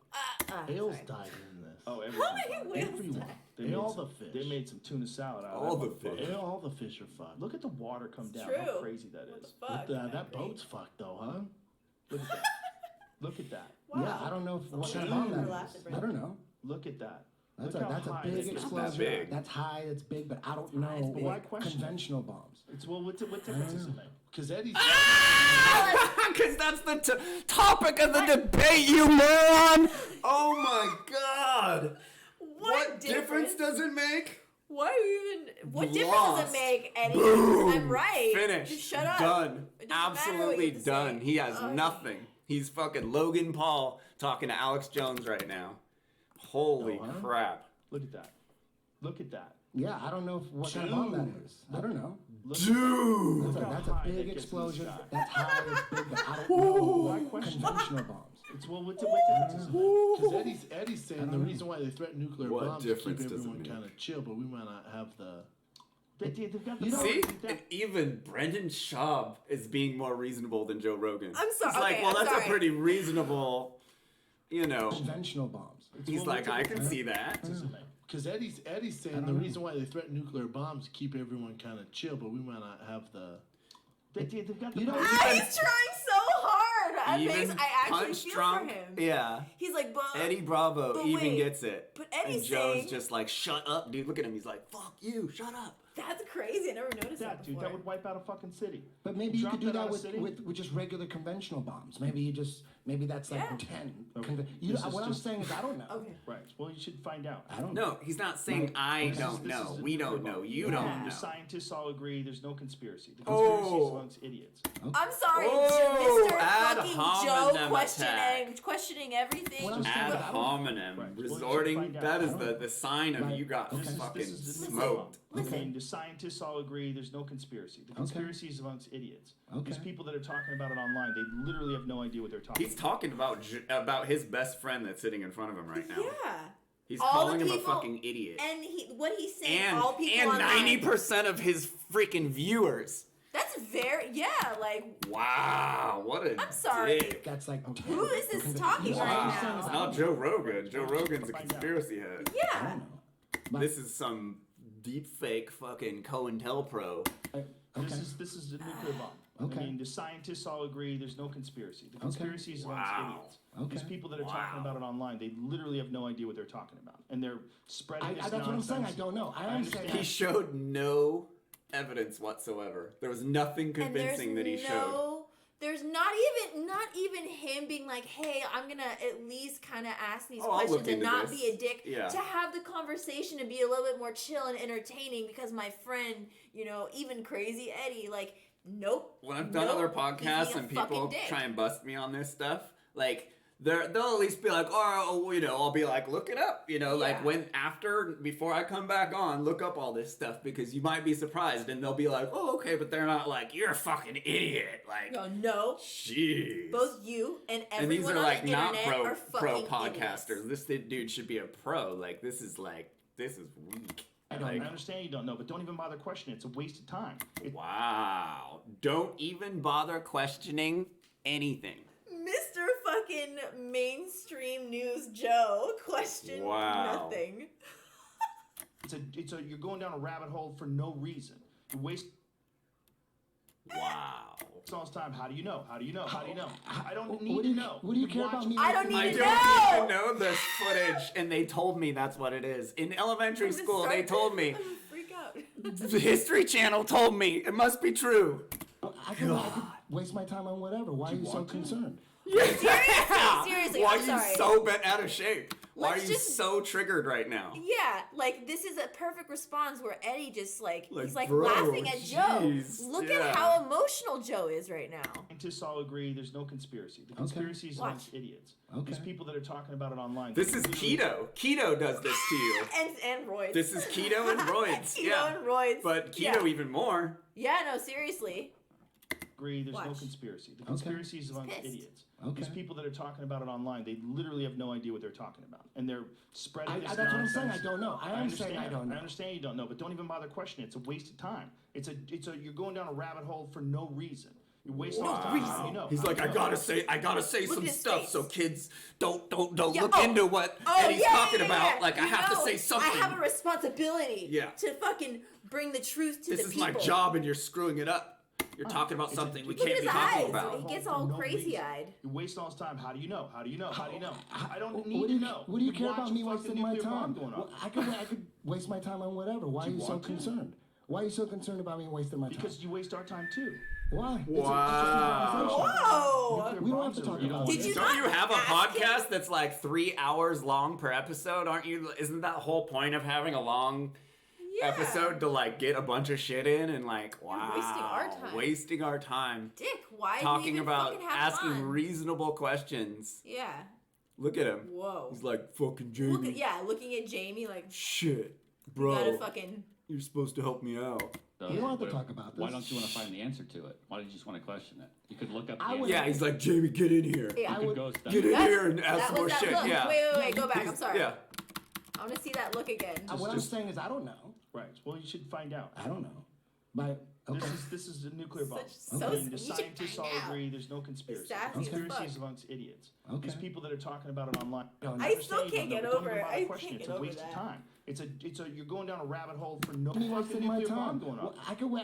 Sorry. died in this? Oh, How many everyone. whales Everyone. died? They And made all some- the fish. They made some tuna salad out of All that the motherfucker. fish. And all the fish are fucked. Look at the water come down. True. How crazy that What the is. fuck? that Isn't great? boat's fucked though, huh? Look at that. Look at that. Wow. Yeah, I don't know what kind of Jeez. bomb that Laughed is. at I don't know. Look at that. That's Look a how that's a high big this is. explosion. big. That's high. That's big, but I don't know high, it's big. Why what question it? conventional bombs. It's well, what difference does it make? Because Eddie's Because that's the topic of the debate, you moron! Oh my god! What difference does it make? Why are you even? What difference Lost. does it make, Eddie? Boom. I'm right. Finished. Just shut up. Done. It doesn't matter what Absolutely you have to done. say. He has Oh. nothing. He's fucking Logan Paul talking to Alex Jones right now. Holy Oh, huh? crap. Look at that. Look at that. Yeah, I don't know what kind of bomb that is. I don't know. Look Dude! That's a, how that's a high big that gets in the explosion. sky. That's high. That's big, but I don't know Why what question? conventional bombs. It's well, what difference does it make? Because Eddie's saying the reason why they threaten nuclear What bombs is to difference keep does it everyone make? kind of chill, but we might not have the. They've got the You know- power See? to do that. And even Brendan Schaub is being more reasonable than Joe Rogan. I'm sorry- He's like, okay, well, I'm that's sorry. a pretty reasonable, you know. Conventional bombs. He's well, like, what I can difference see that. does it make? Because Eddie's saying the reason why they threaten nuclear bombs is to keep everyone kind of chill, but we might not have the. They've got the You know- power. Ah, he's trying so hard. I actually Punch feel Drunk, for him. yeah. He's like, but Eddie Bravo but even wait, gets it. but Eddie's and Joe's saying- just like, shut up, dude. Look at him. He's like, fuck you, shut up. That's crazy. I never noticed that That dude, before. that would wipe out a fucking city. But maybe you Drop could do that that on a with, city? with just regular conventional bombs. Maybe that's like Yeah. 10. Okay. You This know, is what I'm just- saying is I don't know. Okay. Right. Well, you should find out. I don't know. No, he's not saying I This is- don't this know. is a We don't nuclear know. bomb. You Yeah. don't The know. scientists all agree there's no conspiracy. The conspiracy is Oh. amongst idiots. I'm sorry, Oh, Mr. ad fucking hominem Joe attack. questioning everything. What I'm saying Ad is I don't know. hominem. Right. Well, you should Resorting. find out. That is I don't the sign of Right. you got Okay. fucking This is the nuclear smoked. bomb. Listen. I mean, the scientists all agree there's no conspiracy. The conspiracy is amongst idiots. Okay. These people that are talking about it online, they literally have no idea what they're talking He's talking about his best friend that's sitting in front of him right now. Yeah. He's All calling the him a people- fucking idiot. And what he's saying, And all people and online. 90% of his freaking viewers. That's very, like, Wow, what a I'm sorry. dick. That's like 10. who is this talking Wow. right It's now? not Joe Rogan. Joe Rogan's a Find out. conspiracy head. I Yeah. don't know. But- This is some deep fake fucking COINTELPRO. This okay. is a nuclear bomb. Okay. I mean, the scientists all agree there's no conspiracy. The conspiracy is amongst Wow. idiots. Okay. These people that are talking about it online, they literally have no idea what they're talking about, and they're spreading this that's what I'm saying. I nonsense. don't know. I I understand. He showed no evidence whatsoever. There was nothing And there's convincing that he showed. There's not even him being like, hey, I'm gonna at least kind of ask these Oh, I'll look questions and into not this. be a dick. Yeah. To have the conversation and be a little bit more chill and entertaining because my friend, even crazy Eddie, like, nope. When I've done nope, other he's podcasts being a and people fucking dick. try and bust me on this stuff, like they'll at least be like, oh, I'll be like, look it up, like Yeah. before I come back on, look up all this stuff because you might be surprised, and they'll be like, oh, okay, but they're not like, you're a fucking idiot, like, No. jeez. Both you and And everyone these are on like the not internet pro are fucking podcasters. idiots. This dude should be a pro. Like this is weak. I Like, understand you don't know, but don't even bother questioning. It's a waste of time. wow. Don't even bother questioning anything. Mr. fucking mainstream news Joe questioned Wow. nothing. You're going down a rabbit hole for no reason. You waste. Wow. It's all this time. How do you know? How do you know? How do you know? I don't need What to do you, know. what do you You've care watched- about me? I don't wasting my need I to time? don't know. even know this footage, and they told me that's what it is. In elementary school, they told me. I'm gonna freak out. The History Channel told me. It must be true. I could waste my time on whatever. Why are you so concerned? Seriously, Why I'm are sorry. you so bent out of shape? Why Let's are you just- so triggered right now? Yeah, like this is a perfect response where Eddie just Like, he's like bro, laughing at Joe. jeez, Look yeah. at how emotional Joe is right now. Scientists all agree there's no conspiracy. The conspiracy is Watch. amongst idiots. Okay. These people that are talking about it online. This is keto. Keto does this to you. And roids. This is keto and roids. Keto yeah. and roids. But keto Yeah. even more. Yeah, no, seriously. Agree there's no Watch. conspiracy. The conspiracy is amongst pissed. idiots. Okay. These people that are talking about it online, they literally have no idea what they're talking about, and they're spreading this That's what I'm nonsense. saying. I don't know. I am saying I don't know. I understand you don't know, but don't even bother questioning. It's a waste of time. It's a you're going down a rabbit hole for no reason. You're wasting all time. How do you know? He's How like, do I you know?" gotta say Look some at his stuff face. so kids don't Yeah, look into what Eddie's talking about. Like, I You have to know, say something. I have a responsibility Yeah. to fucking bring the truth to This the is people. my job, and you're screwing it up. You're talking about something we Look at can't his be talking eyes. about. He gets For all no crazy-eyed. reason. You're wasting all this time. How do you know? How do you know? How do you know? I don't What need do to you, know. what do you You've care about watched me a fucking wasting my nuclear bomb time? going on. Well, I could waste my time on whatever. Why are you so want to? concerned? Why are you so concerned about me wasting my time? Because you waste our time too. Why? It's Wow. a conversation. Whoa! Nuclear We don't have bombs to are talk real. about Did you Don't not you have a ask him? podcast that's like 3 hours long per episode? Aren't you? Isn't that the whole point of having a long Yeah. episode to like get a bunch of shit in and like wow, wasting our time. wasting our time Dick, why do we talking even about fucking have asking fun? reasonable questions. Yeah. Look at him. Whoa. He's like fucking Jamie. Looking at Jamie like Shit, you bro. gotta fucking. You're supposed to help me out. You don't have to talk about this. Why don't you want to find the answer to it? Why do you just want to question it? You could look up the I answer. would- Yeah, he's like Jamie, get in here. Yeah, I You would- could go study Get in it. here and ask that some more was that shit. look. Yeah. Wait, go back. I'm sorry. Yeah. I want to see that look again. What I'm saying is I don't know. Right. Well, you should find out. I don't know. But okay. This is a nuclear bomb. Such- I so- mean, the you should scientists all find out. agree there's no conspiracy. Sassy as Conspiracy fuck. is amongst idiots. Okay. These people that are talking about it online. I still understand you can't don't get know, but don't over even it. bother I questioning can't It's get a over waste of that. time. It's a you're going down a rabbit hole for no Me fucking wasting my nuclear bomb time. going on. Well,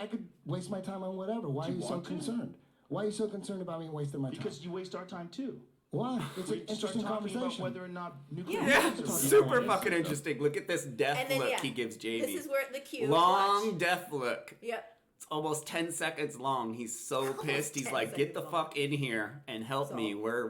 I could waste my time on whatever. Why are Do you you so want to? concerned? Why are you so concerned about me wasting my time? Because you waste our time too. Why? It's We an start interesting talking about conversation. whether or not nuclear Yeah. bombs Yeah, are real. super Yeah. fucking interesting. Look at this death And then, look yeah, he gives Jamie. This is where the cue. Long Watch. death look. Yep. It's almost 10 seconds long. He's so pissed. He's 10 like, get the seconds long. fuck in here and help So- me. We're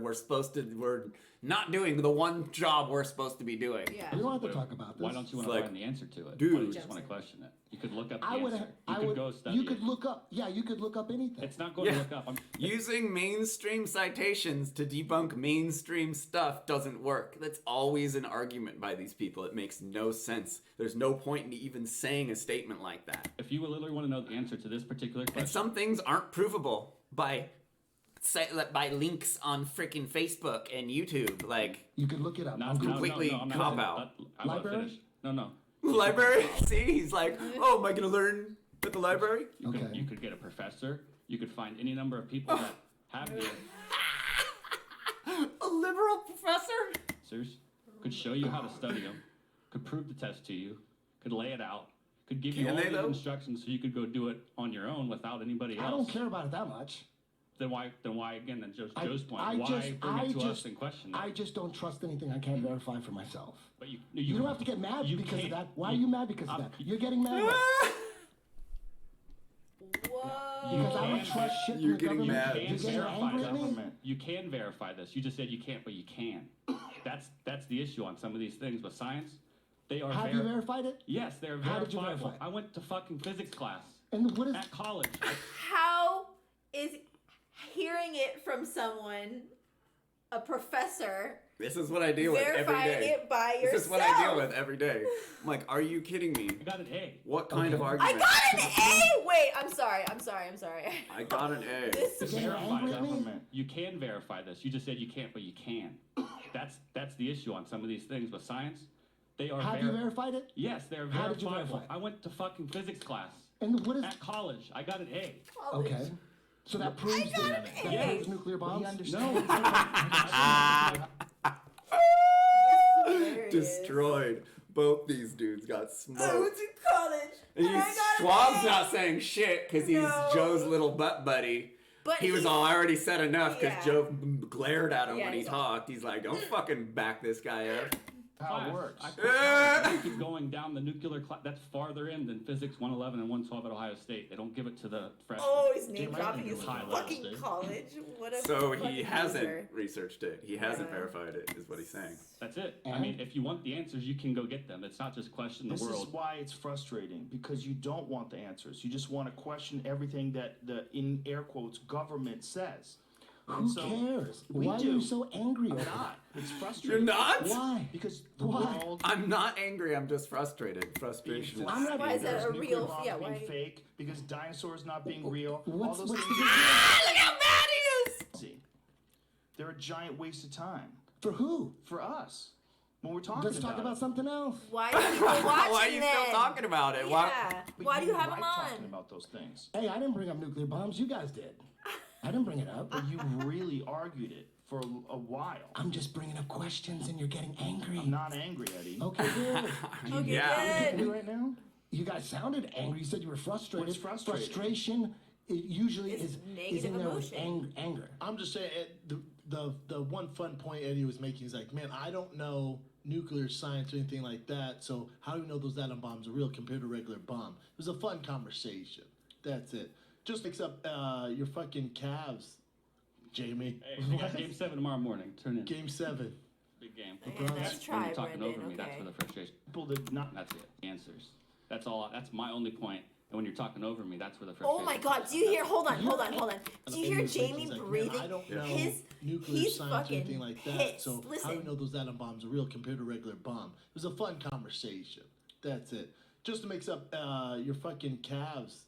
not doing the one job we're supposed to be doing. Yeah. We don't have to talk about this. Why don't you want It's to like, find the answer to it? dude. Why do you just want to question it? You could look up the I would. answer. I You could would. go study You could it. look up. Yeah, you could look up anything. It's not going Yeah. to look up. Using mainstream citations to debunk mainstream stuff doesn't work. That's always an argument by these people. It makes no sense. There's no point in even saying a statement like that. If you literally want to know the answer to this particular question, And some things aren't provable by links on freaking Facebook and YouTube. Like, You could look it up. I'm completely I'm not cop saying out. that. I'm about to Library? finish. No. library? See? He's like, oh, am I going to learn at the library? Okay. You could get a professor. You could find any number of people that have the A liberal professor? answers, could show you how to study them, could prove the test to you, could lay it out, could give you Can all they, the though? instructions so you could go do it on your own without anybody else. I don't care about it that much. Then why again? Then I- Joe's point. I why just- bring I it to us just- and question it? I just don't trust anything I can't verify for myself. But You don't have to get mad you because of can't- that. Why are you mad because of that? You're getting mad Whoa. because I don't can't- trust shit from You're the getting government. mad. You're Can't getting verify angry at me. government. You can verify this. You just said you can't, but you can. That's the issue on some of these things with science. They are Have you verified it? Yes, they're How did you verifiable. verify it? I went to fucking physics class And what is? at college. How is hearing it from someone, a professor, This is what I deal with every verifying day. it by yourself? This is what I deal with every day. I'm like, are you kidding me? I got an A. What kind of Okay. I argument? got an A. Wait, I'm sorry. I got an A. This is You're Verify angry at me? government. You can verify this. You just said you can't, but you can. That's the issue on some of these things with science. They are Have you verified it? Yes, they're How did you verifiable. verify it? I went to fucking physics class And what is? at college. I got an A. college. Okay. So that proves got that, an that A. proves nuclear bombs. No, Hilarious. Destroyed. Both these dudes got I went smoked. to college. And and I got an Schwab's A. not saying shit because he's No. Joe's little butt buddy. But he was all, I already said enough because Yeah. Joe glared at him Yeah, when he he's talked. He's like, don't fucking back this guy up. How Class. it works. I quit keep going down the nuclear class. That's farther in than physics 111 and 112 at Ohio State. They don't give it to the freshmen. Oh, he's name Jim, I dropping think his it was high-level fucking state. college. What a So fucking he hasn't loser. researched it. He hasn't Yeah. verified it, is what he's saying. That's it. I Uh-huh. mean, if you want the answers, you can go get them. It's not just question the This world. is why it's frustrating, because you don't want the answers. You just want to question everything that the, in air quotes, government says. Who And so cares? we Why are do. you so angry? I'm over not. It's You're frustrating. not? Why? Because the Why? world I'm not angry. I'm just frustrated. being Frustration flat, I'm not- Why is that because a nuclear real- bombs yeah, being why- fake, because dinosaurs not being real, all What's those the things. big Look how mad he is! They're a giant waste of time For who? for us when we're talking Let's talk about it. something else. Why are people watching Why are you then? still talking about it? Yeah. But Why do you have like him talking on? about those things? Hey, I didn't bring up nuclear bombs. You guys did. I didn't bring it up. But you really argued it for a while. I'm just bringing up questions and you're getting angry. I'm not angry, Eddie. Okay, good. Okay, Yeah. good. You right now? You guys sounded angry. You said you were frustrated. What's frustrating? Frustration usually It's is negative in there with emotion. anger. I'm just saying the one fun point Eddie was making is like, man, I don't know nuclear science or anything like that, so how do we know those atom bombs are real compared to a regular bomb? It was a fun conversation. That's it. Just mix up your fucking Cavs, Jamie. Hey, we got game 7 tomorrow morning. Turn in. Game 7. Big game. Yeah, nice When try, you're talking Brendan. over me, that's Okay. where the frustration. People did not. That's it. Answers. That's all. That's my only point. And when you're talking over me, that's where the Oh frustration. my God! Do you hear? Hold on. Do you hear Eddie was like, Jamie he's like, man, breathing? I don't know His nuclear he's science or fucking anything like that, pissed. so how do we Listen. know those atom bombs are real compared to a regular bomb? It was a fun conversation. That's it. Just to mix up your fucking Cavs,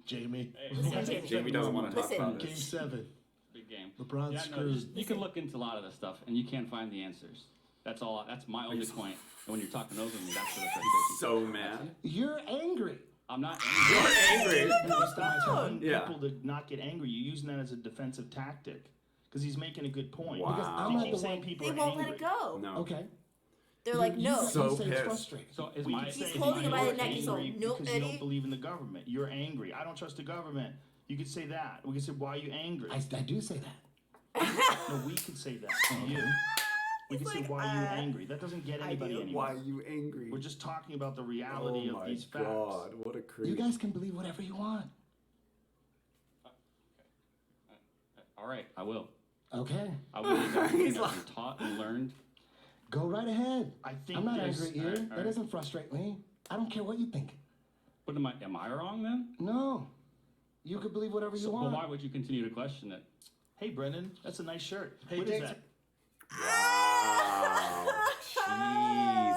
Jamie. Hey, we got game Jamie 7 doesn't tomorrow want to talk Listen. about Game this. 7. Big game. LeBron Yeah, no, screwed. you can look into a lot of this stuff, and you can't find the answers. That's all. That's my only point. And when you're talking over me, that's where the frustration. So mad. You're angry. I'm not You're angry. angry. You stop telling Yeah. people to not get angry. You're using that as a defensive tactic because he's making a good point. Wow. Because I'm You not keep the saying one. people They are won't angry. let it go. No. Okay. They're like, no. So you say it's pissed. frustrating. So is We my could say He's it's holding you're it by the neck. He's angry all, "Nope, because you Eddie." don't believe in the government. You're angry. I don't trust the government. You could say that. We could say, why are you angry? I do say that. No, we could say that to you. We He's could say, like, why are you angry? That doesn't get anybody do. anywhere. Why are you angry? We're just talking about the Oh reality of my these facts. God, what a creep. You guys can believe whatever you want. All right, I will. Okay. I will. Use everything He's that's like- been taught and learned. Go right ahead. I think I'm not there's- angry at you. Alright, That alright. doesn't frustrate me. I don't care what you think. But am I wrong then? No. You could believe whatever you So, well, want. why would you continue to question it? Hey, Brendan, that's a nice shirt. Hey, What is thanks. that? Wow.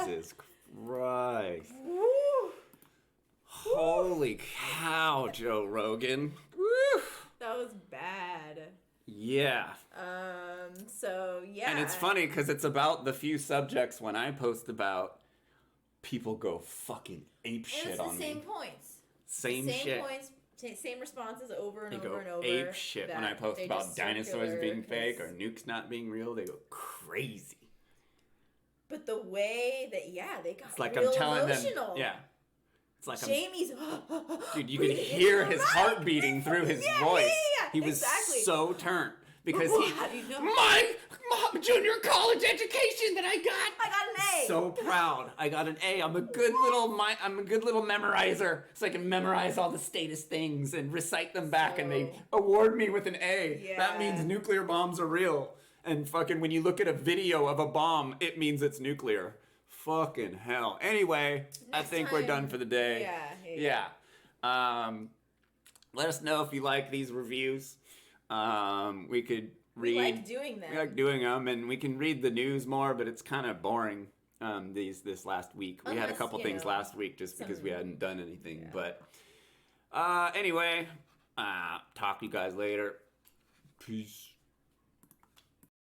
Jesus Christ. Holy cow, Joe Rogan. Woo. That was bad. Yeah. So yeah. And it's funny because it's about the few subjects when I post about, people go fucking ape And shit it's the on same me. points. Same shit. Points. Same responses over and They over go and over. ape shit when I that post they about just dinosaurs circular being fake or 'cause- nukes not being real. They go crazy. But the way that they got It's like real I'm telling emotional. them. Yeah. It's like I'm. Jamie's Dude, you could breathing into hear the his mic. heart beating through his voice. He was exactly. so turned because Well, he how do you know? my junior college education that I got. I got an A. So proud. I got an A. I'm a good little memorizer. So I can memorize all the status things and recite them back and they award me with an A. That means Yeah. nuclear bombs are real. And fucking when you look at a video of a bomb, it means it's nuclear. Fucking hell. Anyway, I Next think we're time- done for the day. Yeah. Let us know if you like these reviews. We could read. We like doing them. We like doing them, and we can read the news more, but it's kind of boring. This last week, we had a Unless, couple you things know, last week just because we some- hadn't done anything. But anyway, talk to you guys later. Peace.